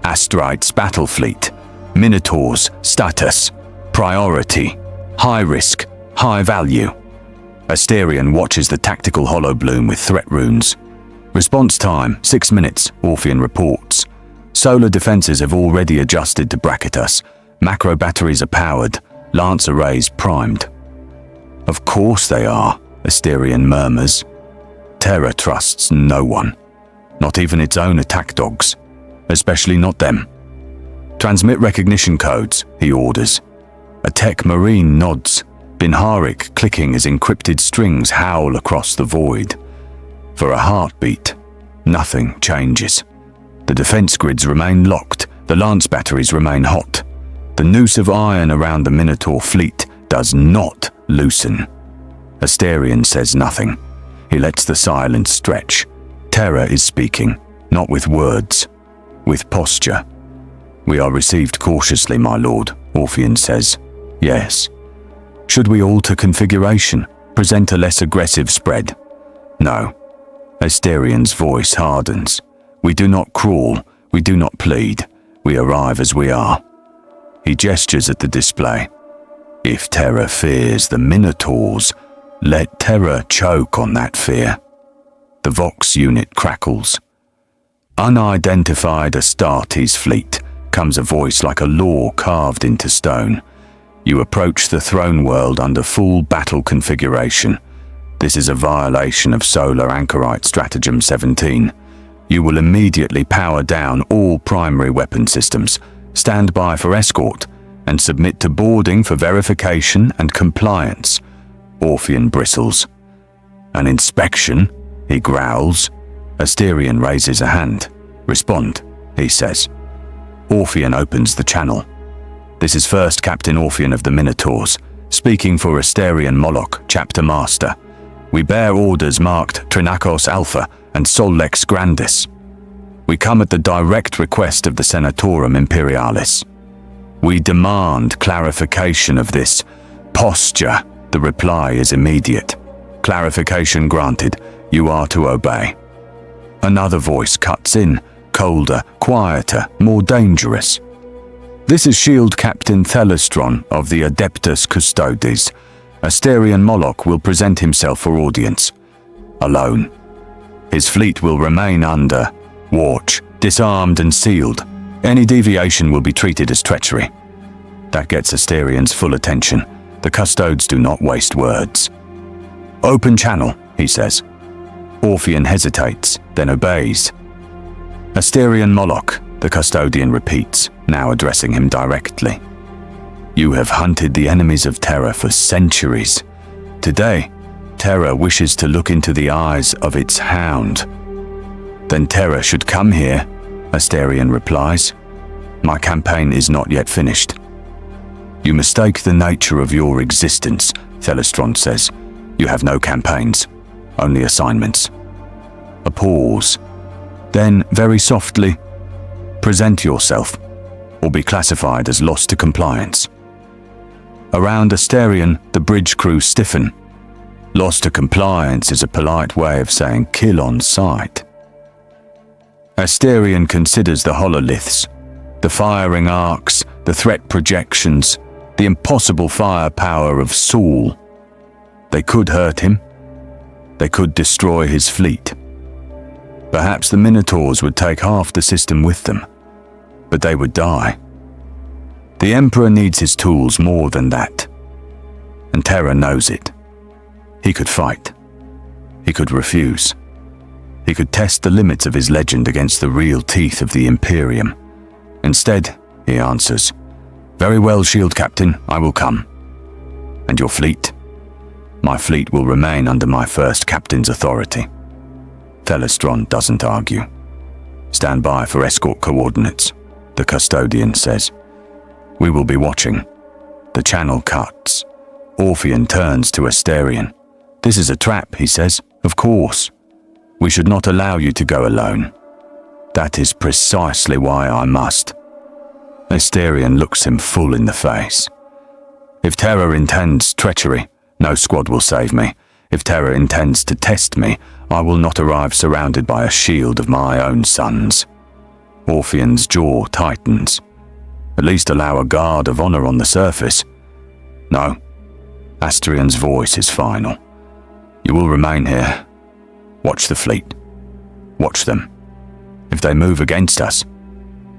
Astrite's battle fleet, Minotaurs status, priority, high risk, high value. Asterion watches the tactical holobloom with threat runes. Response time, 6 minutes, Orphean reports. Solar defenses have already adjusted to bracket us. Macro batteries are powered, lance arrays primed. Of course they are, Asterion murmurs. Terra trusts no one, not even its own attack dogs, especially not them. Transmit recognition codes, he orders. A tech marine nods, Binharik clicking as encrypted strings howl across the void. For a heartbeat, nothing changes. The defense grids remain locked, the lance batteries remain hot. The noose of iron around the Minotaur fleet does not loosen. Asterion says nothing. He lets the silence stretch. Terra is speaking, not with words, with posture. We are received cautiously, my lord, Orphean says. Yes. Should we alter configuration, present a less aggressive spread? No. Asterion's voice hardens. We do not crawl, we do not plead. We arrive as we are. He gestures at the display. If Terra fears the Minotaurs, let Terra choke on that fear. The Vox unit crackles. Unidentified Astartes fleet, comes a voice like a law carved into stone. You approach the throne world under full battle configuration. This is a violation of Solar Anchorite Stratagem 17. You will immediately power down all primary weapon systems, stand by for escort, and submit to boarding for verification and compliance. Orphean bristles. An inspection, he growls. Asterion raises a hand. Respond, he says. Orpheon opens the channel. This is First Captain Orpheon of the Minotaurs, speaking for Asterion Moloc, Chapter Master. We bear orders marked Trinakos Alpha and Sol Lex Grandis. We come at the direct request of the Senatorum Imperialis. We demand clarification of this posture. The reply is immediate. Clarification granted. You are to obey. Another voice cuts in, colder, quieter, more dangerous. This is Shield Captain Thelestron of the Adeptus Custodes. Asterion Moloc will present himself for audience. Alone. His fleet will remain under watch, disarmed and sealed. Any deviation will be treated as treachery. That gets Asterion's full attention. The Custodes do not waste words. Open channel, he says. Orpheon hesitates, then obeys. Asterion Moloc, the custodian repeats, now addressing him directly. You have hunted the enemies of Terra for centuries. Today, Terra wishes to look into the eyes of its hound. Then Terra should come here, Asterion replies. My campaign is not yet finished. You mistake the nature of your existence, Thelestron says. You have no campaigns, only assignments. A pause. Then, very softly, present yourself, or be classified as lost to compliance. Around Asterion, the bridge crew stiffen. Lost to compliance is a polite way of saying kill on sight. Asterion considers the hololiths, the firing arcs, the threat projections, the impossible firepower of Saul. They could hurt him. They could destroy his fleet. Perhaps the Minotaurs would take half the system with them, but they would die. The Emperor needs his tools more than that, and Terra knows it. He could fight. He could refuse. He could test the limits of his legend against the real teeth of the Imperium. Instead, he answers, Very well, Shield Captain, I will come. And your fleet? My fleet will remain under my first captain's authority. Thelestron doesn't argue. Stand by for escort coordinates, the custodian says. We will be watching. The channel cuts. Orpheon turns to Asterion. This is a trap, he says. Of course. We should not allow you to go alone. That is precisely why I must. Asterion looks him full in the face. If Terra intends treachery, no squad will save me. If Terra intends to test me, I will not arrive surrounded by a shield of my own sons. Orpheon's jaw tightens. At least allow a guard of honor on the surface. No. Asterion's voice is final. You will remain here. Watch the fleet. Watch them. If they move against us,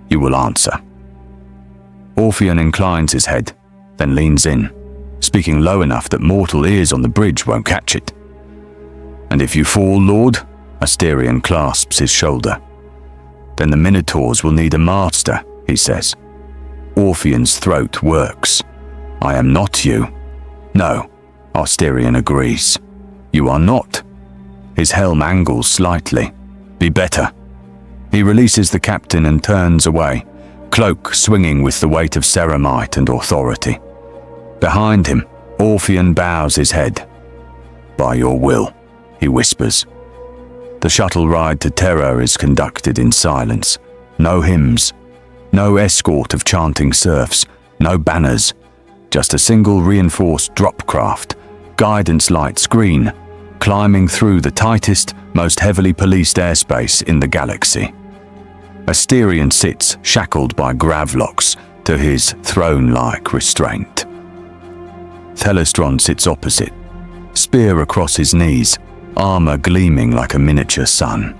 you will answer. Orpheon inclines his head, then leans in, speaking low enough that mortal ears on the bridge won't catch it. And if you fall, Lord, Asterion clasps his shoulder. Then the Minotaurs will need a master, he says. Orpheon's throat works. I am not you. No, Asterion agrees. You are not. His helm angles slightly. Be better. He releases the captain and turns away, cloak swinging with the weight of ceramite and authority. Behind him, Orpheon bows his head. By your will, he whispers. The shuttle ride to Terra is conducted in silence. No hymns, no escort of chanting serfs, no banners, just a single reinforced drop craft, guidance lights green, climbing through the tightest, most heavily policed airspace in the galaxy. Asterion sits shackled by gravlocks to his throne-like restraint. Thelestron sits opposite, spear across his knees, armor gleaming like a miniature sun.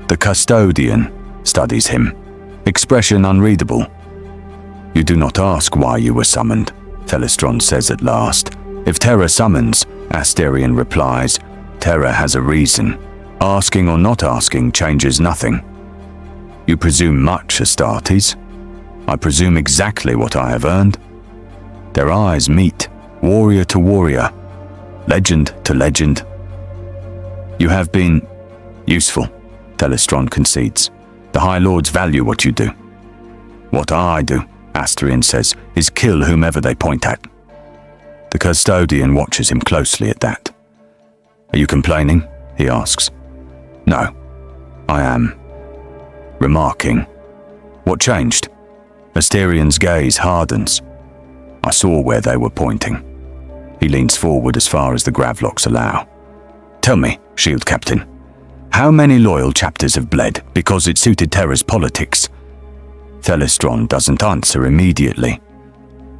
The custodian studies him, expression unreadable. You do not ask why you were summoned, Thelestron says at last. If Terra summons, Asterion replies, Terra has a reason. Asking or not asking changes nothing. You presume much, Astartes. I presume exactly what I have earned. Their eyes meet, warrior to warrior, legend to legend. You have been useful, Thelestron concedes. The High Lords value what you do. What I do, Asterion says, is kill whomever they point at. The custodian watches him closely at that. Are you complaining? He asks. No, I am. Remarking. What changed? Asterion's gaze hardens. I saw where they were pointing. He leans forward as far as the gravlocks allow. Tell me, Shield Captain, how many loyal chapters have bled because it suited Terra's politics? Thelestron doesn't answer immediately.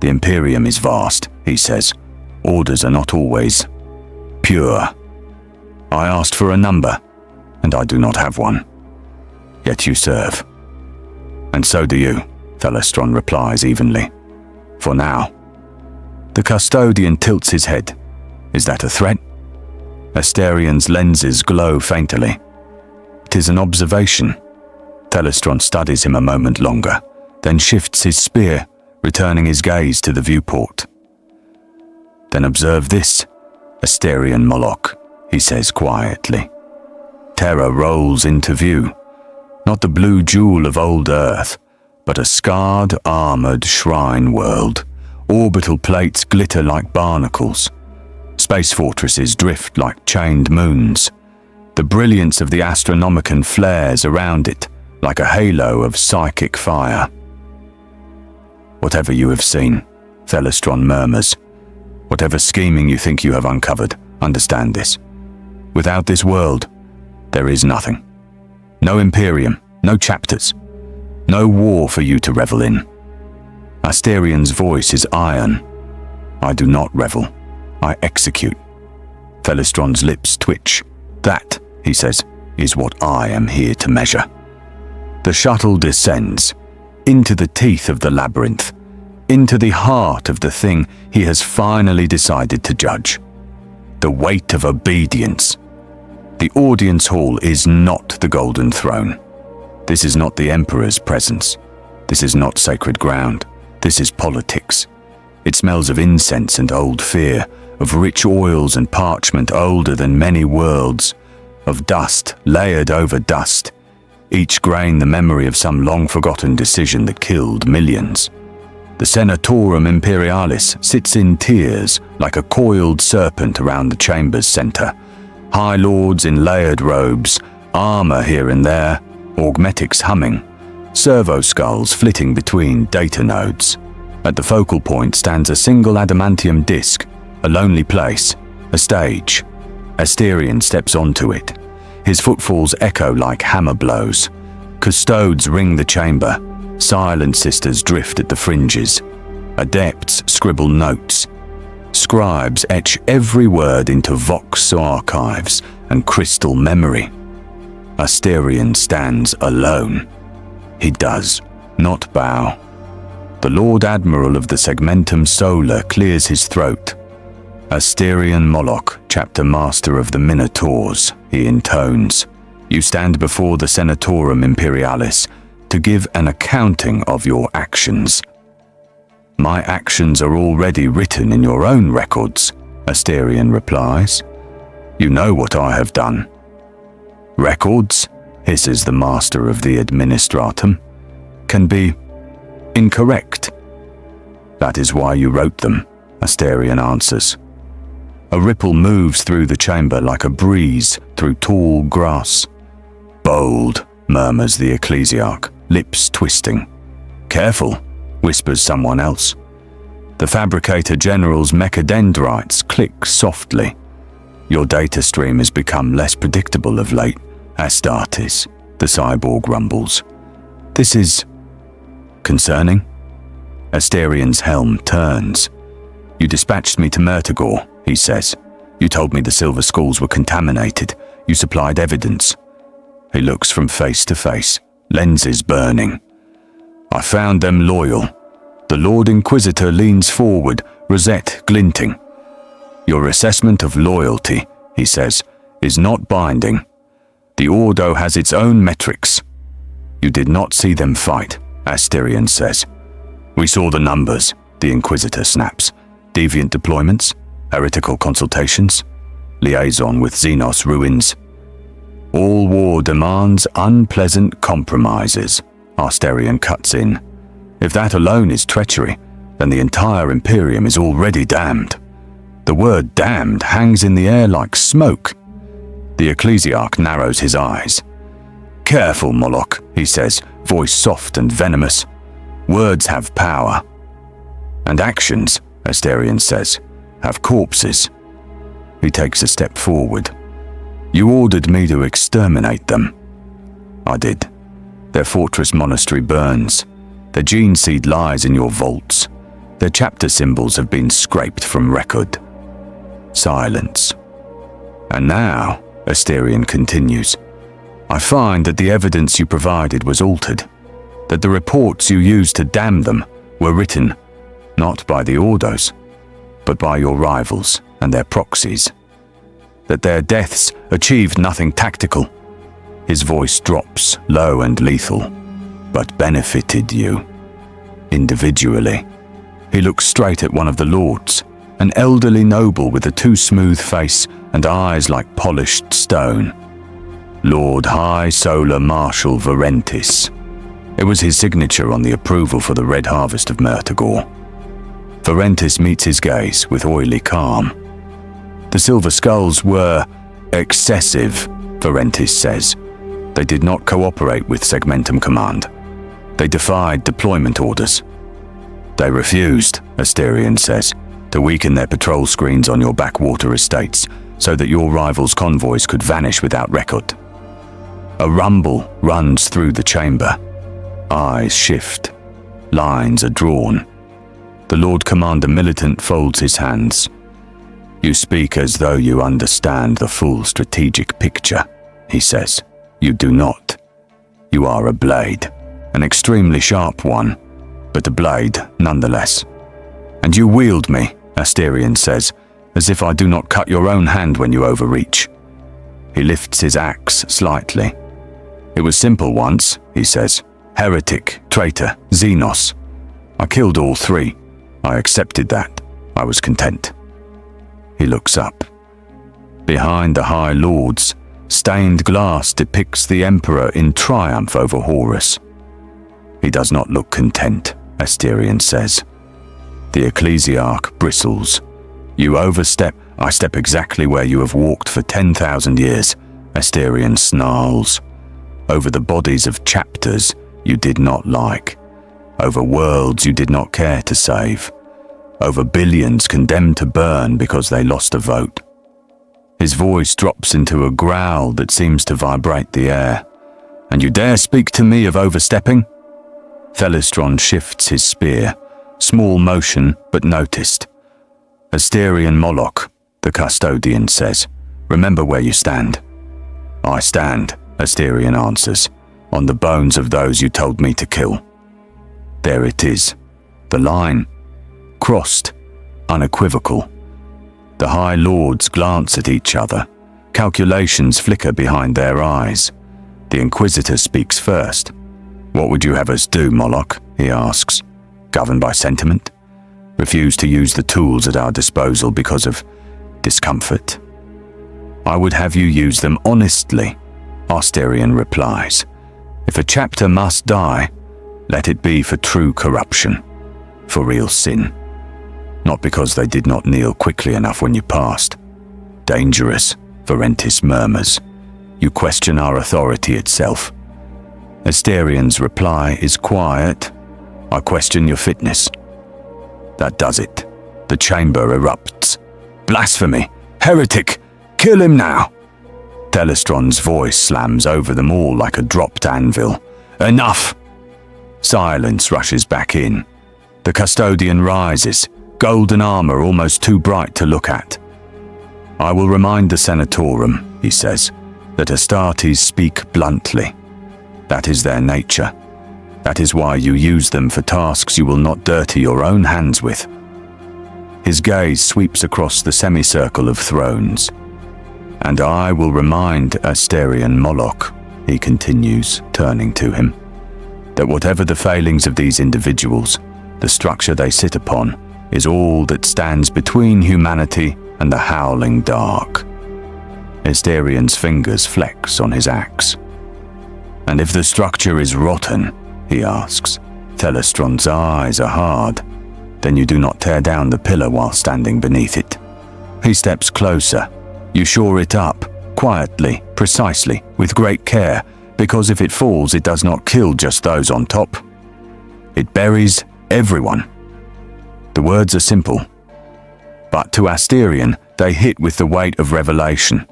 The Imperium is vast, he says. Orders are not always pure. I asked for a number, and I do not have one. Yet you serve. And so do you, Thelestron replies evenly. For now. The custodian tilts his head. Is that a threat? Asterion's lenses glow faintly. It is an observation. Thelestron studies him a moment longer, then shifts his spear, returning his gaze to the viewport. Then observe this, Asterion Moloc, he says quietly. Terra rolls into view, not the blue jewel of old Earth, but a scarred, armored shrine world. Orbital plates glitter like barnacles. Space fortresses drift like chained moons. The brilliance of the Astronomicon flares around it like a halo of psychic fire. Whatever you have seen, Thelestron murmurs. Whatever scheming you think you have uncovered, understand this. Without this world, there is nothing. No Imperium, no chapters, no war for you to revel in. Asterion's voice is iron. I do not revel. I execute. Thelestron's lips twitch. That, he says, is what I am here to measure. The shuttle descends into the teeth of the labyrinth, into the heart of the thing he has finally decided to judge. The weight of obedience. The audience hall is not the Golden Throne. This is not the Emperor's presence. This is not sacred ground. This is politics. It smells of incense and old fear, of rich oils and parchment older than many worlds, of dust layered over dust, each grain the memory of some long-forgotten decision that killed millions. The Senatorum Imperialis sits in tears like a coiled serpent around the chamber's center. High lords in layered robes, armor here and there, augmetics humming, servo skulls flitting between data nodes. At the focal point stands a single adamantium disc, a lonely place, a stage. Asterion steps onto it. His footfalls echo like hammer blows. Custodes ring the chamber. Silent sisters drift at the fringes. Adepts scribble notes. Scribes etch every word into vox archives and crystal memory. Asterion stands alone. He does not bow. The Lord Admiral of the Segmentum Solar clears his throat. Asterion Moloc, Chapter Master of the Minotaurs, he intones. You stand before the Senatorum Imperialis to give an accounting of your actions. My actions are already written in your own records, Asterion replies. You know what I have done. Records, hisses the Master of the Administratum, can be incorrect. That is why you wrote them, Asterion answers. A ripple moves through the chamber like a breeze through tall grass. Bold, murmurs the ecclesiarch, lips twisting. Careful, whispers someone else. The Fabricator General's mechadendrites click softly. Your data stream has become less predictable of late, Astartes, the cyborg rumbles. This is concerning? Asterion's helm turns. You dispatched me to Murtagor, he says. You told me the Silver Skulls were contaminated. You supplied evidence. He looks from face to face, lenses burning. I found them loyal. The Lord Inquisitor leans forward, rosette glinting. Your assessment of loyalty, he says, is not binding. The Ordo has its own metrics. You did not see them fight, Asterion says. We saw the numbers, the Inquisitor snaps. Deviant deployments, heretical consultations, liaison with Xenos ruins. All war demands unpleasant compromises, Asterion cuts in. If that alone is treachery, then the entire Imperium is already damned. The word damned hangs in the air like smoke. The ecclesiarch narrows his eyes. Careful, Moloc, he says, voice soft and venomous. Words have power. And actions, Asterion says, have corpses. He takes a step forward. You ordered me to exterminate them. I did. Their fortress monastery burns. Their gene seed lies in your vaults. Their chapter symbols have been scraped from record. Silence. And now, Asterion continues, I find that the evidence you provided was altered, that the reports you used to damn them were written not by the Ordos, but by your rivals and their proxies, that their deaths achieved nothing tactical. His voice drops, low and lethal, but benefited you. Individually. He looks straight at one of the lords, an elderly noble with a too smooth face and eyes like polished stone. Lord High Solar Marshal Varentis. It was his signature on the approval for the Red Harvest of Murtagor. Varentis meets his gaze with oily calm. The Silver Skulls were excessive, Varentis says. They did not cooperate with Segmentum Command. They defied deployment orders. They refused, Asterion says, to weaken their patrol screens on your backwater estates so that your rivals' convoys could vanish without record. A rumble runs through the chamber. Eyes shift. Lines are drawn. The Lord Commander Militant folds his hands. You speak as though you understand the full strategic picture, he says. You do not. You are a blade, an extremely sharp one, but a blade nonetheless. And you wield me, Asterion says, as if I do not cut your own hand when you overreach. He lifts his axe slightly. It was simple once, he says. Heretic, traitor, Xenos. I killed all three. I accepted that. I was content. He looks up. Behind the High Lords, stained glass depicts the Emperor in triumph over Horus. He does not look content, Asterion says. The ecclesiarch bristles. You overstep. I step exactly where you have walked for 10,000 years, Asterion snarls. Over the bodies of chapters you did not like. Over worlds you did not care to save. Over billions condemned to burn because they lost a vote. His voice drops into a growl that seems to vibrate the air. And you dare speak to me of overstepping? Thelistron shifts his spear. Small motion, but noticed. Asterion Moloc, the custodian says. Remember where you stand. I stand, Asterion answers, on the bones of those you told me to kill. There it is. The line. Crossed. Unequivocal. The High Lords glance at each other. Calculations flicker behind their eyes. The Inquisitor speaks first. What would you have us do, Moloc? He asks. Govern by sentiment? Refuse to use the tools at our disposal because of discomfort? I would have you use them honestly, Asterion replies. If a chapter must die, let it be for true corruption, for real sin. Not because they did not kneel quickly enough when you passed. Dangerous, Varentis murmurs. You question our authority itself. Asterion's reply is quiet. I question your fitness. That does it. The chamber erupts. Blasphemy! Heretic! Kill him now! Thelistron's voice slams over them all like a dropped anvil. Enough! Silence rushes back in. The custodian rises, golden armor almost too bright to look at. I will remind the Senatorum, he says, that Astartes speak bluntly. That is their nature. That is why you use them for tasks you will not dirty your own hands with. His gaze sweeps across the semicircle of thrones. And I will remind Asterion Moloc, he continues, turning to him, that whatever the failings of these individuals, the structure they sit upon is all that stands between humanity and the howling dark. Asterion's fingers flex on his axe. And if the structure is rotten, he asks, Thelestron's eyes are hard. Then you do not tear down the pillar while standing beneath it. He steps closer. You shore it up, quietly, precisely, with great care, because if it falls, it does not kill just those on top. It buries everyone. The words are simple, but to Asterion, they hit with the weight of revelation.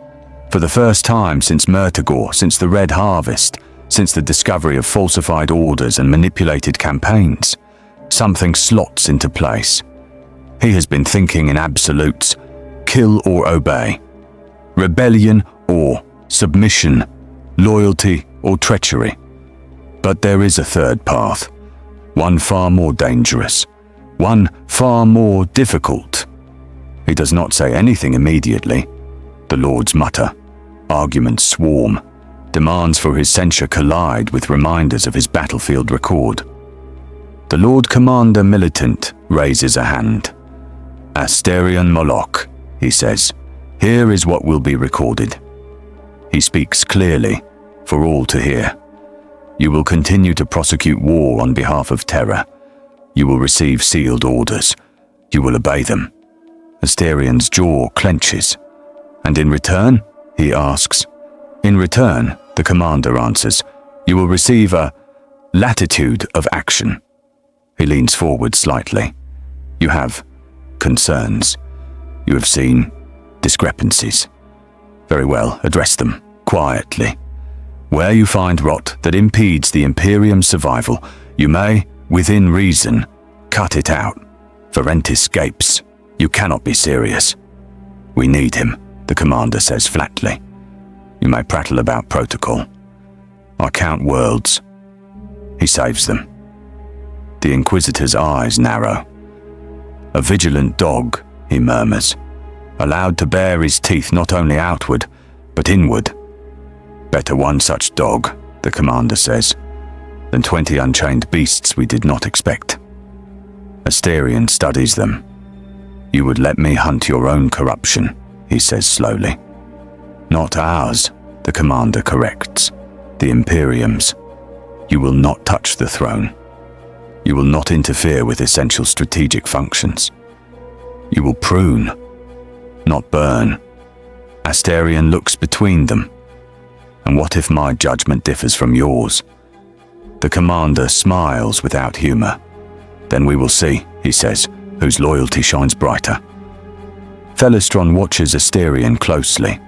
For the first time since Murtagor, since the Red Harvest, since the discovery of falsified orders and manipulated campaigns, something slots into place. He has been thinking in absolutes: kill or obey, rebellion or submission, loyalty or treachery. But there is a third path, one far more dangerous, one far more difficult. He does not say anything immediately. The lords mutter, arguments swarm, demands for his censure collide with reminders of his battlefield record. The Lord Commander Militant raises a hand. Asterion Moloc, he says, here is what will be recorded. He speaks clearly, for all to hear. You will continue to prosecute war on behalf of Terra. You will receive sealed orders. You will obey them. Asterion's jaw clenches. And in return, he asks. In return, the commander answers, you will receive a latitude of action. He leans forward slightly. You have concerns. You have seen discrepancies. Very well, address them quietly. Where you find rot that impedes the Imperium's survival, you may, within reason, cut it out. Varentis gapes. You cannot be serious. We need him, the commander says flatly. You may prattle about protocol. I count worlds. He saves them. The Inquisitor's eyes narrow. A vigilant dog, he murmurs, allowed to bare his teeth not only outward, but inward. Better one such dog, the commander says, than 20 unchained beasts we did not expect. Asterion studies them. You would let me hunt your own corruption, he says slowly. Not ours, the commander corrects. The Imperium's. You will not touch the throne. You will not interfere with essential strategic functions. You will prune, not burn. Asterion looks between them. And what if my judgment differs from yours? The commander smiles without humor. Then we will see, he says, whose loyalty shines brighter. Thelestron watches Asterion closely.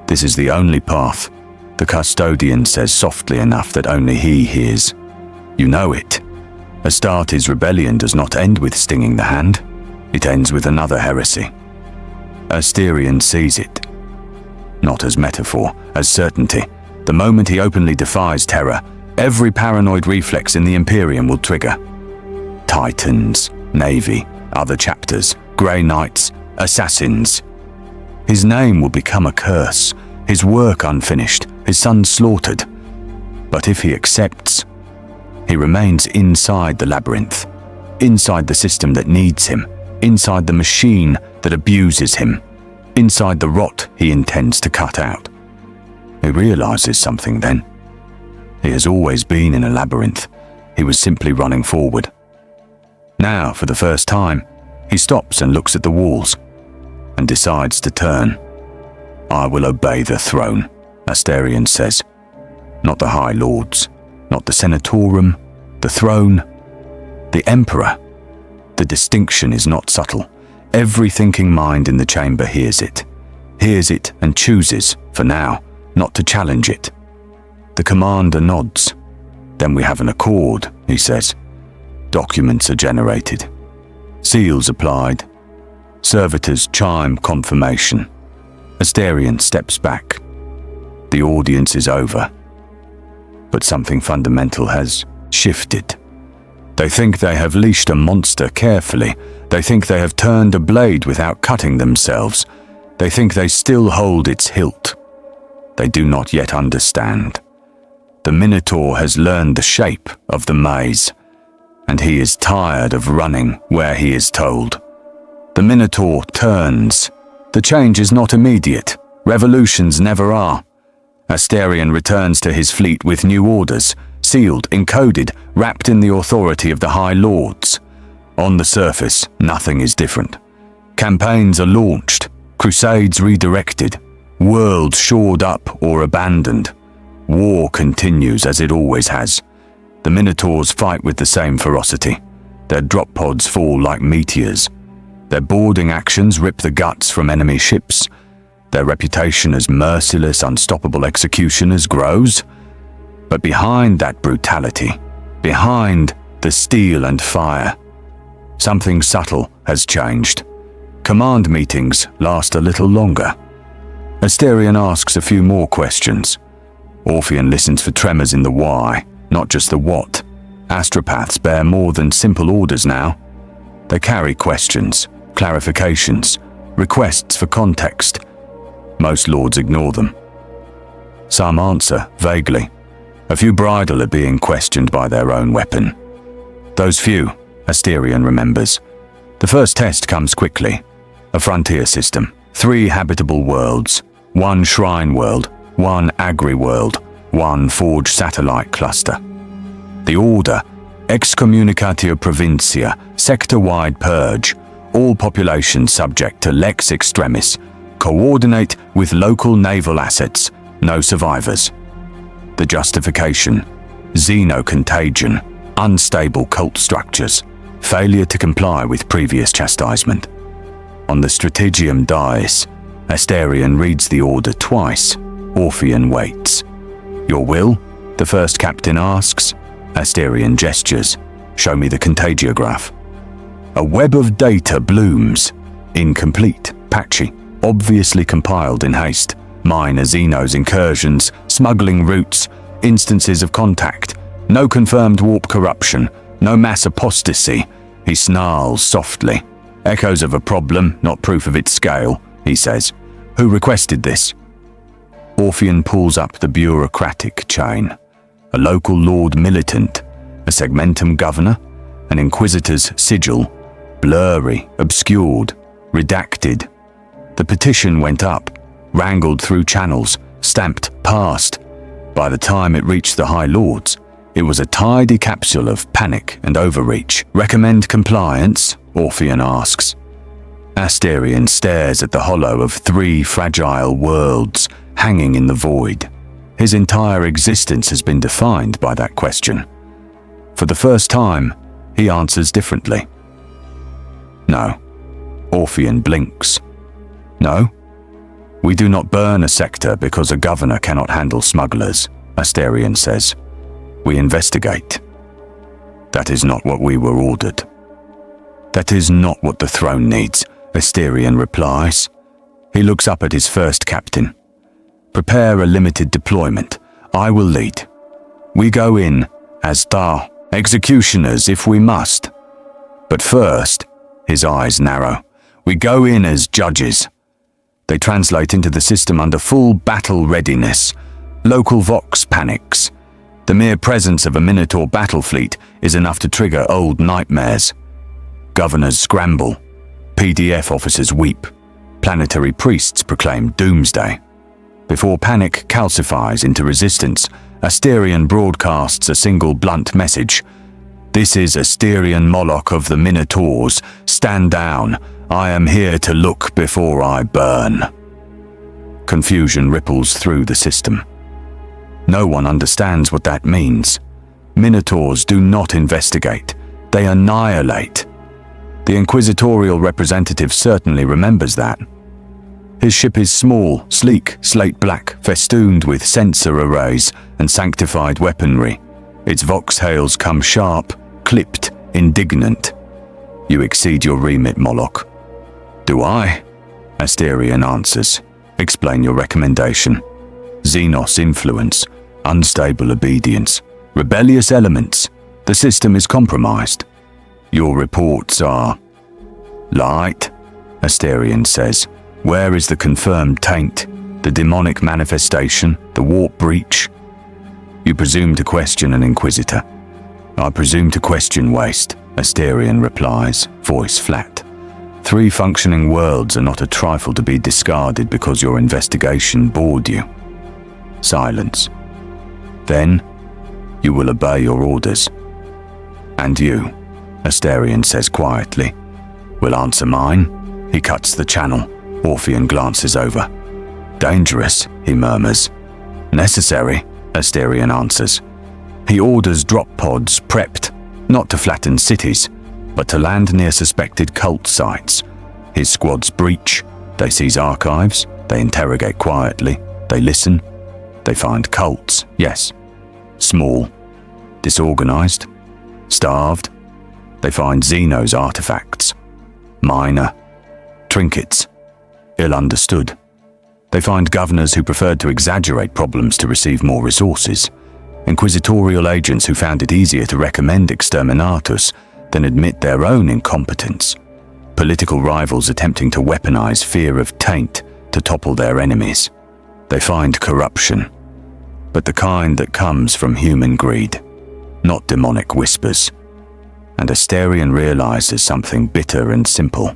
This is the only path, the custodian says softly enough that only he hears. You know it. Astartes' rebellion does not end with stinging the hand. It ends with another heresy. Asterion sees it. Not as metaphor, as certainty. The moment he openly defies Terra, every paranoid reflex in the Imperium will trigger. Titans, Navy, other chapters, Grey Knights, assassins. His name will become a curse, his work unfinished, his son slaughtered. But if he accepts, he remains inside the labyrinth, inside the system that needs him, inside the machine that abuses him, inside the rot he intends to cut out. He realizes something then. He has always been in a labyrinth. He was simply running forward. Now, for the first time, he stops and looks at the walls and decides to turn. I will obey the throne, Asterion says. Not the High Lords, not the Senatorum, the throne, the Emperor. The distinction is not subtle. Every thinking mind in the chamber hears it and chooses, for now, not to challenge it. The commander nods. Then we have an accord, he says. Documents are generated. Seals applied. Servitors chime confirmation. Asterion steps back. The audience is over. But something fundamental has shifted. They think they have leashed a monster carefully. They think they have turned a blade without cutting themselves. They think they still hold its hilt. They do not yet understand. The Minotaur has learned the shape of the maze, and he is tired of running where he is told. The Minotaur turns. The change is not immediate. Revolutions never are. Asterion returns to his fleet with new orders, sealed, encoded, wrapped in the authority of the High Lords. On the surface, nothing is different. Campaigns are launched, crusades redirected, worlds shored up or abandoned. War continues as it always has. The Minotaurs fight with the same ferocity. Their drop pods fall like meteors. Their boarding actions rip the guts from enemy ships. Their reputation as merciless, unstoppable executioners grows. But behind that brutality, behind the steel and fire, something subtle has changed. Command meetings last a little longer. Asterion asks a few more questions. Orpheon listens for tremors in the why, not just the what. Astropaths bear more than simple orders now. They carry questions, clarifications, requests for context. Most lords ignore them. Some answer vaguely. A few bridle at being questioned by their own weapon. Those few, Asterion remembers. The first test comes quickly. A frontier system, 3 habitable worlds, 1 shrine world, 1 agri-world, 1 forge satellite cluster. The order, excommunicatio provincia, sector-wide purge, all populations subject to lex extremis, coordinate with local naval assets, no survivors. The justification, xenocontagion, unstable cult structures, failure to comply with previous chastisement. On the Strategium dais, Asterion reads the order twice. Orpheon waits. Your will? The first captain asks. Asterion gestures. Show me the contagiograph. A web of data blooms. Incomplete, patchy, obviously compiled in haste. Minor Xenos incursions, smuggling routes, instances of contact. No confirmed warp corruption, no mass apostasy. He snarls softly. Echoes of a problem, not proof of its scale, he says. Who requested this? Orpheon pulls up the bureaucratic chain. A local lord militant, a segmentum governor, an inquisitor's sigil, blurry, obscured, redacted. The petition went up, wrangled through channels, stamped passed. By the time it reached the High Lords, it was a tidy capsule of panic and overreach. Recommend compliance? Orpheon asks. Asterion stares at the hollow of 3 fragile worlds hanging in the void. His entire existence has been defined by that question. For the first time, he answers differently. No. Orpheon blinks. No? We do not burn a sector because a governor cannot handle smugglers, Asterion says. We investigate. That is not what we were ordered. That is not what the throne needs, Asterion replies. He looks up at his first captain. Prepare a limited deployment. I will lead. We go in as Thar, executioners if we must. But first, his eyes narrow, we go in as judges. They translate into the system under full battle readiness. Local vox panics. The mere presence of a Minotaur battle fleet is enough to trigger old nightmares. Governors scramble. PDF officers weep. Planetary priests proclaim doomsday. Before panic calcifies into resistance, Asterion broadcasts a single blunt message. This is Asterion Moloc of the Minotaurs. Stand down. I am here to look before I burn. Confusion ripples through the system. No one understands what that means. Minotaurs do not investigate. They annihilate. The inquisitorial representative certainly remembers that. His ship is small, sleek, slate black, festooned with sensor arrays and sanctified weaponry. Its voxhails come sharp, clipped, indignant. You exceed your remit, Moloc. Do I? Asterion answers. Explain your recommendation. Xenos influence, unstable obedience, rebellious elements. The system is compromised. Your reports are... Light, Asterion says. Where is the confirmed taint, the demonic manifestation, the warp breach? You presume to question an inquisitor. I presume to question waste, Asterion replies, voice flat. 3 functioning worlds are not a trifle to be discarded because your investigation bored you. Silence. Then, you will obey your orders. And you, Asterion says quietly, will answer mine. He cuts the channel. Orpheon glances over. Dangerous, he murmurs. Necessary, Asterion answers. He orders drop pods prepped, not to flatten cities, but to land near suspected cult sites. His squads breach. They seize archives. They interrogate quietly. They listen. They find cults, yes. Small. Disorganized. Starved. They find Xenos artifacts. Minor. Trinkets. Ill understood. They find governors who preferred to exaggerate problems to receive more resources. Inquisitorial agents who found it easier to recommend exterminatus than admit their own incompetence. Political rivals attempting to weaponize fear of taint to topple their enemies. They find corruption, but the kind that comes from human greed, not demonic whispers. And Asterion realizes something bitter and simple.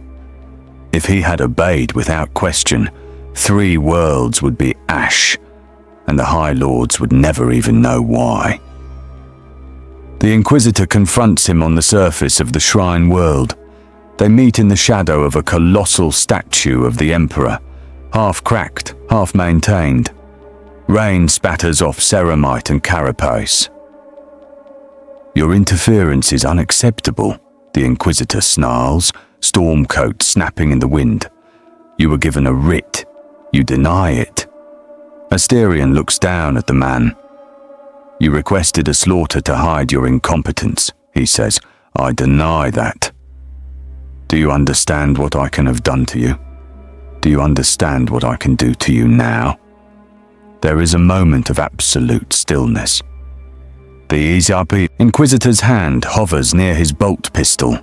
If he had obeyed without question, 3 worlds would be ash, and the High Lords would never even know why. The Inquisitor confronts him on the surface of the Shrine World. They meet in the shadow of a colossal statue of the Emperor, half cracked, half maintained. Rain spatters off ceramite and carapace. Your interference is unacceptable, the Inquisitor snarls, storm coat snapping in the wind. You were given a writ. You deny it. Asterion looks down at the man. You requested a slaughter to hide your incompetence, he says. I deny that. Do you understand what I can have done to you? Do you understand what I can do to you now? There is a moment of absolute stillness. The Izapi Inquisitor's hand hovers near his bolt pistol.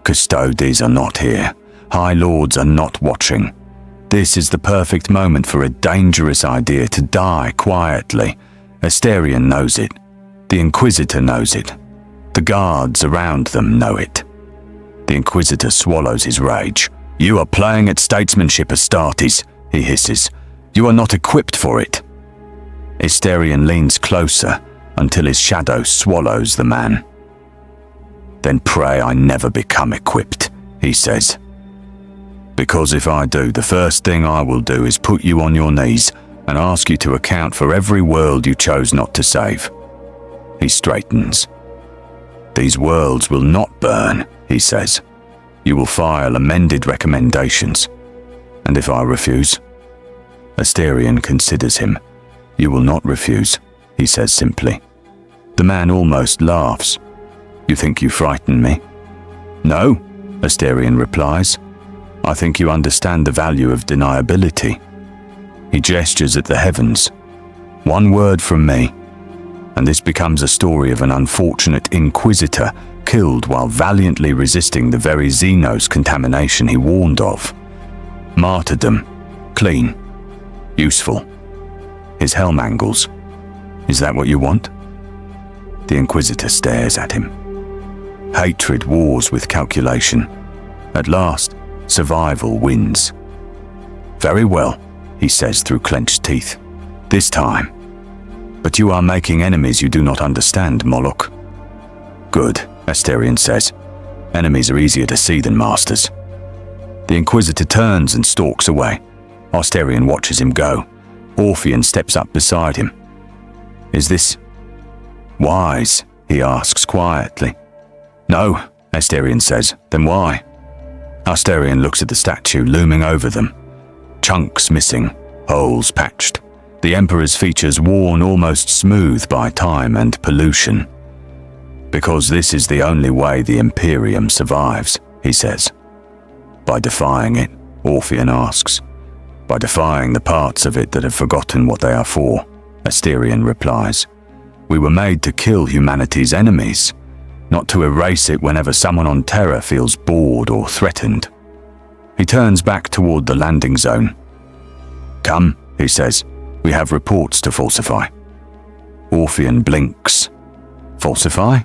Custodes are not here. High Lords are not watching. This is the perfect moment for a dangerous idea to die quietly. Asterion knows it. The Inquisitor knows it. The guards around them know it. The Inquisitor swallows his rage. You are playing at statesmanship, Astartes, he hisses. You are not equipped for it. Asterion leans closer until his shadow swallows the man. Then pray I never become equipped, he says. Because if I do, the first thing I will do is put you on your knees and ask you to account for every world you chose not to save. He straightens. These worlds will not burn, he says. You will file amended recommendations. And if I refuse? Asterion considers him. You will not refuse, he says simply. The man almost laughs. You think you frighten me? No, Asterion replies. I think you understand the value of deniability. He gestures at the heavens. One word from me, and this becomes a story of an unfortunate Inquisitor killed while valiantly resisting the very Xenos contamination he warned of. Martyrdom. Clean. Useful. His helm angles. Is that what you want? The Inquisitor stares at him. Hatred wars with calculation. At last, survival wins. Very well, he says through clenched teeth. This time. But you are making enemies you do not understand, Moloc. Good, Asterion says. Enemies are easier to see than masters. The Inquisitor turns and stalks away. Asterion watches him go. Orpheon steps up beside him. Is this wise? He asks quietly. No, Asterion says. Then why? Asterion looks at the statue looming over them. Chunks missing, holes patched. The Emperor's features worn almost smooth by time and pollution. Because this is the only way the Imperium survives, he says. By defying it, Orpheon asks. By defying the parts of it that have forgotten what they are for, Asterion replies. We were made to kill humanity's enemies, not to erase it whenever someone on Terra feels bored or threatened. He turns back toward the landing zone. Come, he says, we have reports to falsify. Orpheon blinks. Falsify?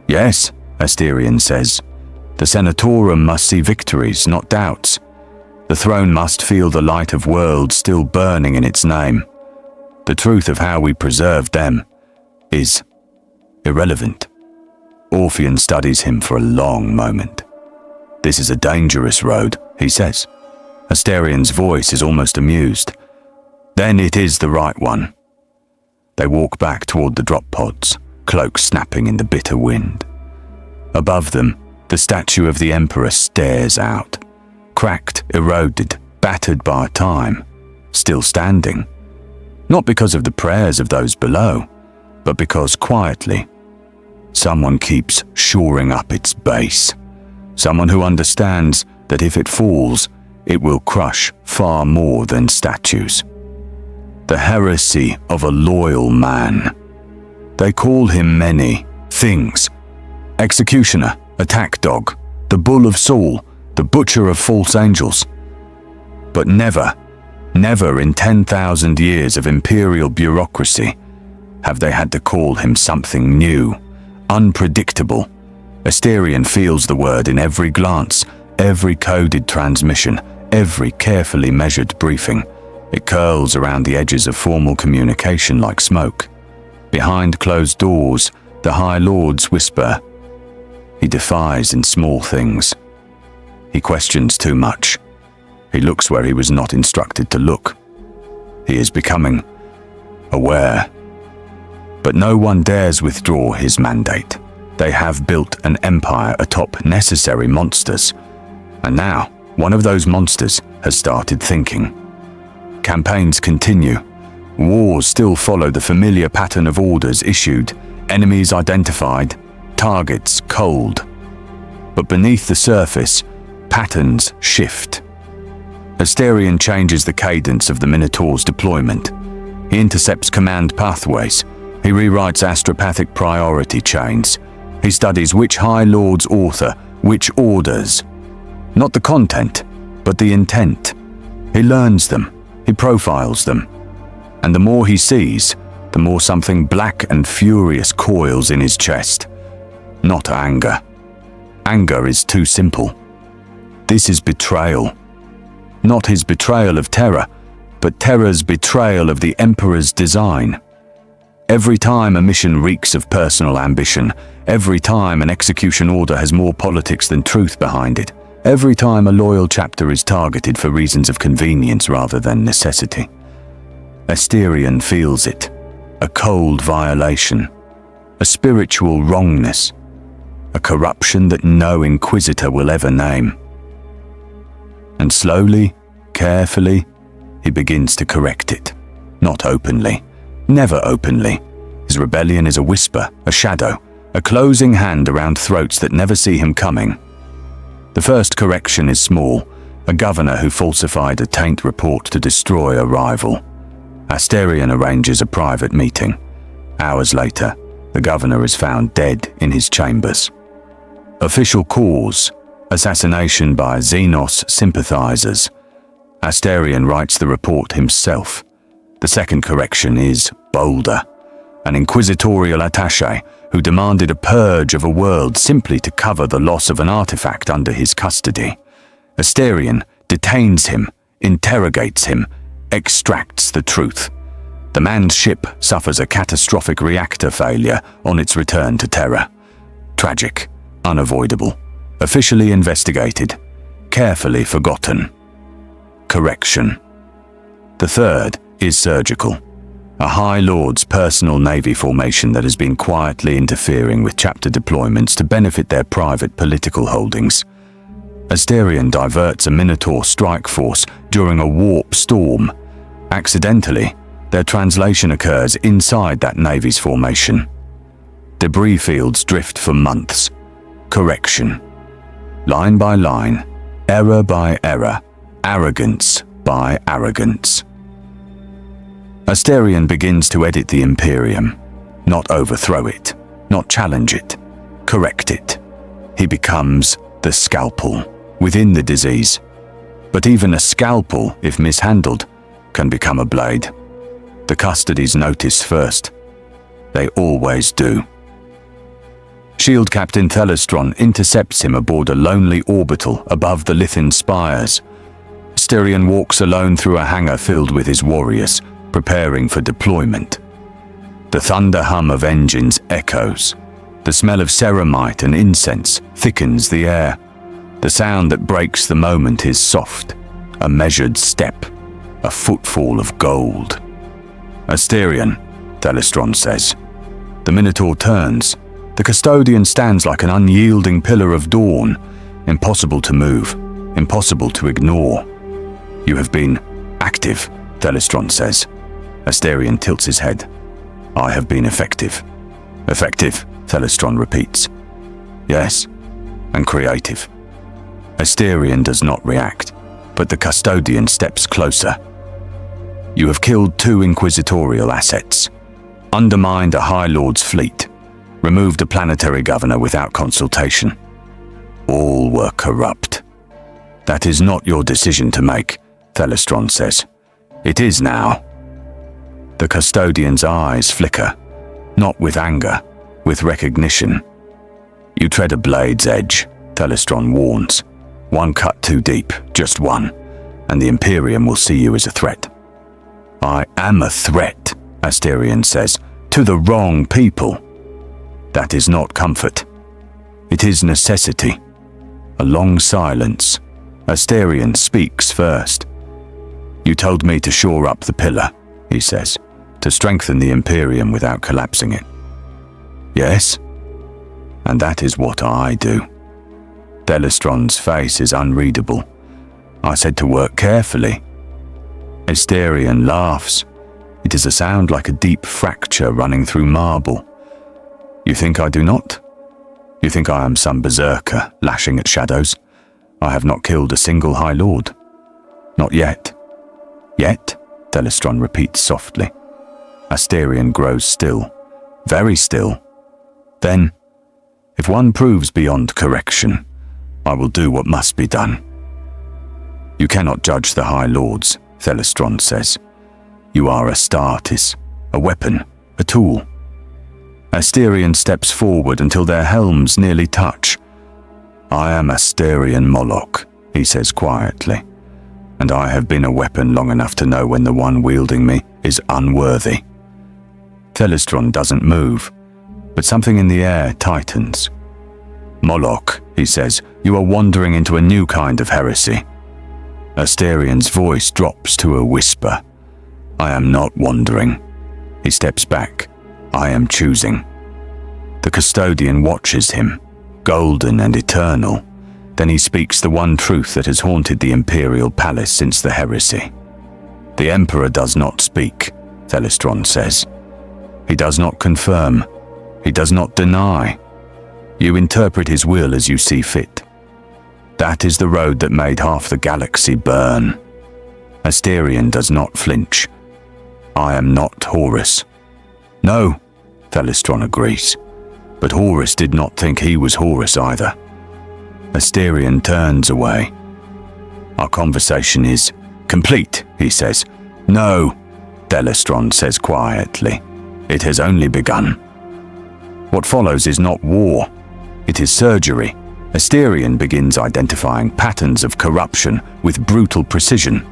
Yes, Asterion says. The Senatorum must see victories, not doubts. The throne must feel the light of worlds still burning in its name. The truth of how we preserved them is irrelevant. Orpheon studies him for a long moment. "This is a dangerous road," he says. Asterion's voice is almost amused. "Then it is the right one." They walk back toward the drop pods, cloaks snapping in the bitter wind. Above them, the statue of the Emperor stares out, cracked, eroded, battered by time, still standing. Not because of the prayers of those below, but because quietly, someone keeps shoring up its base. Someone who understands that if it falls, it will crush far more than statues. The heresy of a loyal man. They call him many things. Executioner, attack dog, the bull of Saul, the butcher of false angels. But never, never in 10,000 years of imperial bureaucracy have they had to call him something new, unpredictable. Asterion feels the word in every glance, every coded transmission, every carefully measured briefing. It curls around the edges of formal communication like smoke. Behind closed doors, the High Lords whisper. He defies in small things. He questions too much. He looks where he was not instructed to look. He is becoming aware. But no one dares withdraw his mandate. They have built an empire atop necessary monsters. And now, one of those monsters has started thinking. Campaigns continue. Wars still follow the familiar pattern of orders issued, enemies identified, targets cold. But beneath the surface, patterns shift. Asterion changes the cadence of the Minotaurs' deployment. He intercepts command pathways. He rewrites astropathic priority chains. He studies which High Lords author which orders. Not the content, but the intent. He learns them. He profiles them. And the more he sees, the more something black and furious coils in his chest. Not anger. Anger is too simple. This is betrayal. Not his betrayal of Terra, but Terra's betrayal of the Emperor's design. Every time a mission reeks of personal ambition, every time an execution order has more politics than truth behind it, every time a loyal chapter is targeted for reasons of convenience rather than necessity, Asterion feels it, a cold violation, a spiritual wrongness, a corruption that no inquisitor will ever name. And slowly, carefully, he begins to correct it. Not openly, never openly. His rebellion is a whisper, a shadow, a closing hand around throats that never see him coming. The first correction is small, a governor who falsified a taint report to destroy a rival. Asterion arranges a private meeting. Hours later, the governor is found dead in his chambers. Official cause: assassination by Xenos sympathizers. Asterion writes the report himself. The second correction is bolder. An inquisitorial attaché who demanded a purge of a world simply to cover the loss of an artifact under his custody. Asterion detains him, interrogates him, extracts the truth. The manned ship suffers a catastrophic reactor failure on its return to Terra. Tragic, unavoidable, officially investigated, carefully forgotten. Correction. The third is surgical. A High Lord's personal navy formation that has been quietly interfering with chapter deployments to benefit their private political holdings. Asterion diverts a Minotaur strike force during a warp storm. Accidentally, their translation occurs inside that navy's formation. Debris fields drift for months. Correction. Line by line, error by error, arrogance by arrogance. Asterion begins to edit the Imperium, not overthrow it, not challenge it, correct it. He becomes the scalpel within the disease. But even a scalpel, if mishandled, can become a blade. The custodies notice first. They always do. Shield Captain Thelestron intercepts him aboard a lonely orbital above the Lithin spires. Asterion walks alone through a hangar filled with his warriors, preparing for deployment. The thunder hum of engines echoes. The smell of ceramite and incense thickens the air. The sound that breaks the moment is soft, a measured step, a footfall of gold. Asterion, Thelestron says. The Minotaur turns. The custodian stands like an unyielding pillar of dawn, impossible to move, impossible to ignore. You have been active, Thelestron says. Asterion tilts his head. I have been effective. Effective, Thelestron repeats. Yes, and creative. Asterion does not react, but the custodian steps closer. You have killed 2 inquisitorial assets, undermined a High Lord's fleet, removed a planetary governor without consultation. All were corrupt. That is not your decision to make, Thelestron says. It is now. The custodian's eyes flicker, not with anger, with recognition. You tread a blade's edge, Thelestron warns. One cut too deep, just one, and the Imperium will see you as a threat. I am a threat, Asterion says, to the wrong people. That is not comfort. It is necessity. A long silence. Asterion speaks first. You told me to shore up the pillar, he says, to strengthen the Imperium without collapsing it. Yes, and that is what I do. Thelestron's face is unreadable. I said to work carefully. Asterion laughs. It is a sound like a deep fracture running through marble. You think I do not? You think I am some berserker lashing at shadows? I have not killed a single High Lord. Not yet. Yet? Thelestron repeats softly. Asterion grows still, very still. Then, if one proves beyond correction, I will do what must be done. You cannot judge the High Lords, Thelestron says. You are Astartes, a weapon, a tool. Asterion steps forward until their helms nearly touch. I am Asterion Moloc, he says quietly, and I have been a weapon long enough to know when the one wielding me is unworthy. Thelestron doesn't move, but something in the air tightens. Moloc, he says, you are wandering into a new kind of heresy. Asterion's voice drops to a whisper. I am not wandering. He steps back. I am choosing. The custodian watches him, golden and eternal. Then he speaks the one truth that has haunted the Imperial Palace since the heresy. The Emperor does not speak, Thelestron says. He does not confirm. He does not deny. You interpret his will as you see fit. That is the road that made half the galaxy burn. Asterion does not flinch. I am not Horus. No, Thelestron agrees. But Horus did not think he was Horus either. Asterion turns away. Our conversation is complete, he says. No, Thelestron says quietly. It has only begun. What follows is not war. It is surgery. Asterion begins identifying patterns of corruption with brutal precision.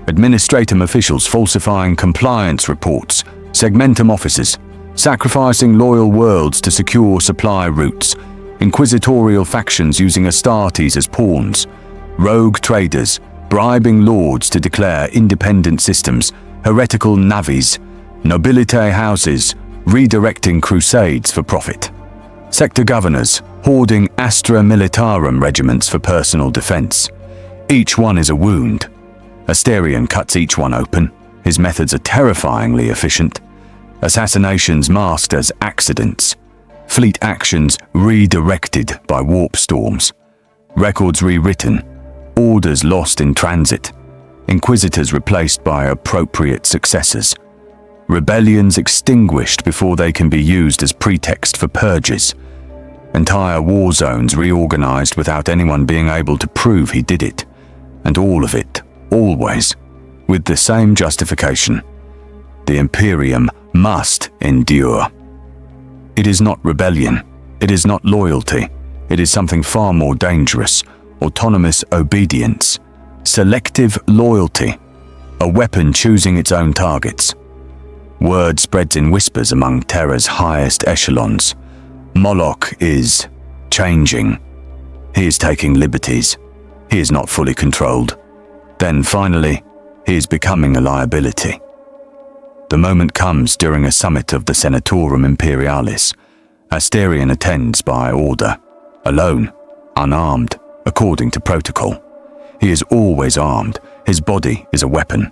Administratum officials falsifying compliance reports, segmentum officers, sacrificing loyal worlds to secure supply routes, inquisitorial factions using Astartes as pawns, rogue traders, bribing lords to declare independent systems, heretical navies, nobilite houses, redirecting crusades for profit, sector governors, hoarding Astra Militarum regiments for personal defense. Each one is a wound. Asterion cuts each one open. His methods are terrifyingly efficient. Assassinations masked as accidents. Fleet actions redirected by warp storms. Records rewritten. Orders lost in transit. Inquisitors replaced by appropriate successors. Rebellions extinguished before they can be used as pretext for purges. Entire war zones reorganized without anyone being able to prove he did it. And all of it, always, with the same justification. The Imperium must endure. It is not rebellion. It is not loyalty. It is something far more dangerous. Autonomous obedience. Selective loyalty. A weapon choosing its own targets. Word spreads in whispers among Terra's highest echelons. Moloc is changing. He is taking liberties. He is not fully controlled. Then finally, he is becoming a liability. The moment comes during a summit of the Senatorum Imperialis. Asterion attends by order, alone, unarmed, according to protocol. He is always armed. His body is a weapon.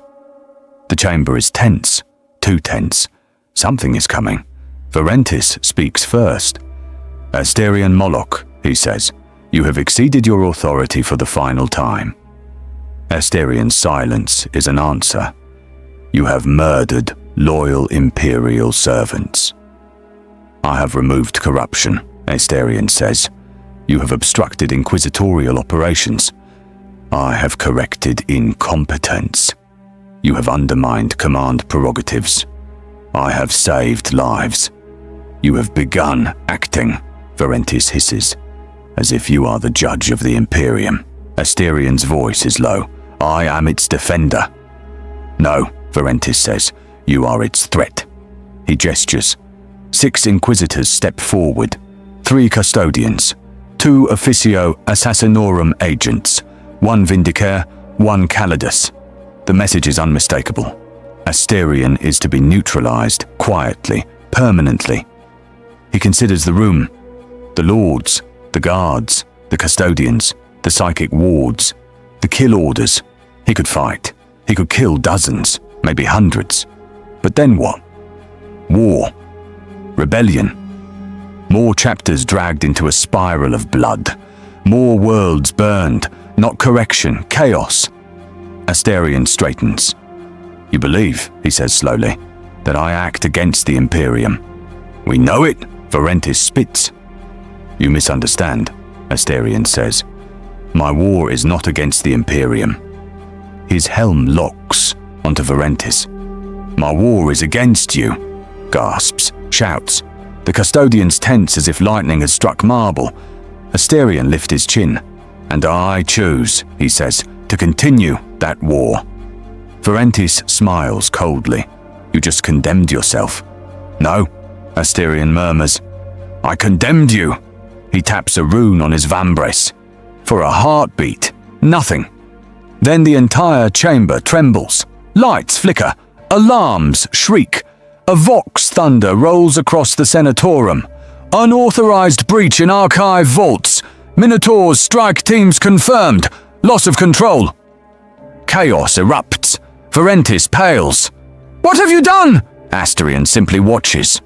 The chamber is tense, too tense. Something is coming. Varentis speaks first. Asterion Moloc, he says, you have exceeded your authority for the final time. Asterion's silence is an answer. You have murdered loyal Imperial servants. I have removed corruption, Asterion says. You have obstructed inquisitorial operations. I have corrected incompetence. You have undermined command prerogatives. I have saved lives. You have begun acting, Varentis hisses, as if you are the judge of the Imperium. Asterion's voice is low. I am its defender. No, Varentis says, you are its threat. He gestures. 6 inquisitors step forward, 3 custodians, 2 officio assassinorum agents, 1 vindicator, 1 calidus. The message is unmistakable. Asterion is to be neutralized quietly, permanently. He considers the room, the lords, the guards, the custodians, the psychic wards, the kill orders. He could fight. He could kill dozens, maybe hundreds. But then what? War. Rebellion. More chapters dragged into a spiral of blood. More worlds burned. Not correction, chaos. Asterion straightens. You believe, he says slowly, that I act against the Imperium. We know it, Varentis spits. You misunderstand, Asterion says. My war is not against the Imperium. His helm locks onto Varentis. My war is against you, gasps, shouts. The custodians tense as if lightning has struck marble. Asterion lifts his chin. And I choose, he says, to continue that war. Varentis smiles coldly. You just condemned yourself. No, Asterion murmurs. I condemned you. He taps a rune on his vambres. For a heartbeat, nothing. Then the entire chamber trembles. Lights flicker. Alarms shriek. A vox thunder rolls across the Senatorum. Unauthorized breach in archive vaults. Minotaurs strike teams confirmed. Loss of control. Chaos erupts. Varentis pales. What have you done? Asterion simply watches.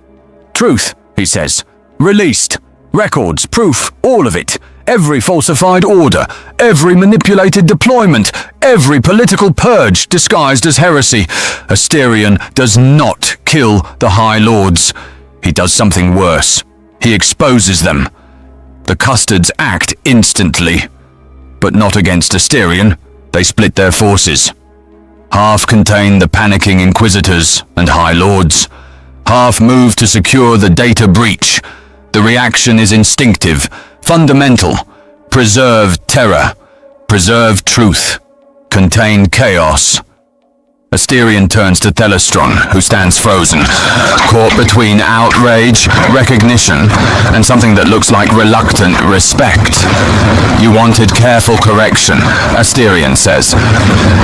Truth, he says. Released. Records, proof, all of it. Every falsified order, every manipulated deployment, every political purge disguised as heresy. Asterion does not kill the High Lords. He does something worse. He exposes them. The custards act instantly. But not against Asterion. They split their forces. Half contain the panicking Inquisitors and High Lords. Half move to secure the data breach. The reaction is instinctive, fundamental. Preserve Terra. Preserve truth. Contain chaos. Asterion turns to Thelestron, who stands frozen, caught between outrage, recognition, and something that looks like reluctant respect. You wanted careful correction, Asterion says.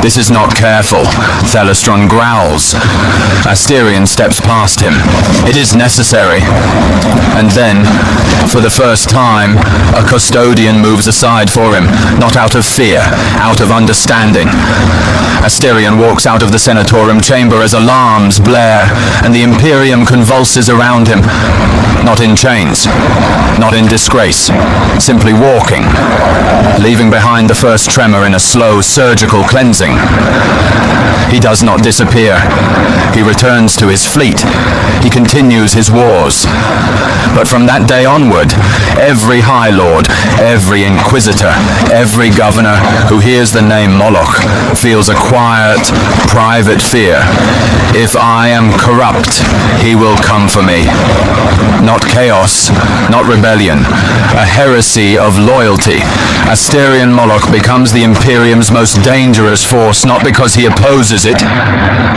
This is not careful, Thelestron growls. Asterion steps past him. It is necessary. And then, for the first time, a custodian moves aside for him, not out of fear, out of understanding. Asterion walks out of the Senatorum chamber as alarms blare, and the Imperium convulses around him. Not in chains, not in disgrace, simply walking, leaving behind the first tremor in a slow surgical cleansing. He does not disappear. He returns to his fleet. He continues his wars. But from that day onward, Every High Lord, every Inquisitor, every Governor who hears the name Moloc feels a quiet, private fear. If I am corrupt, he will come for me. Not chaos, not rebellion, a heresy of loyalty. Asterion Moloc becomes the Imperium's most dangerous force, not because he opposes it,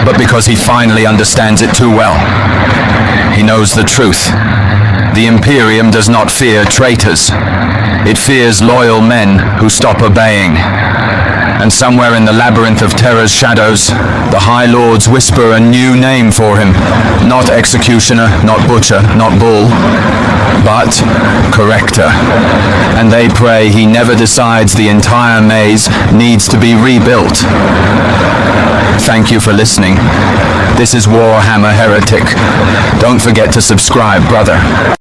but because he finally understands it too well. He knows the truth. The Imperium does not fear traitors. It fears loyal men who stop obeying. And somewhere in the labyrinth of Terra's shadows, the High Lords whisper a new name for him. Not executioner, not butcher, not bull, but corrector. And they pray he never decides the entire maze needs to be rebuilt. Thank you for listening. This is Warhammer Heretic. Don't forget to subscribe, brother.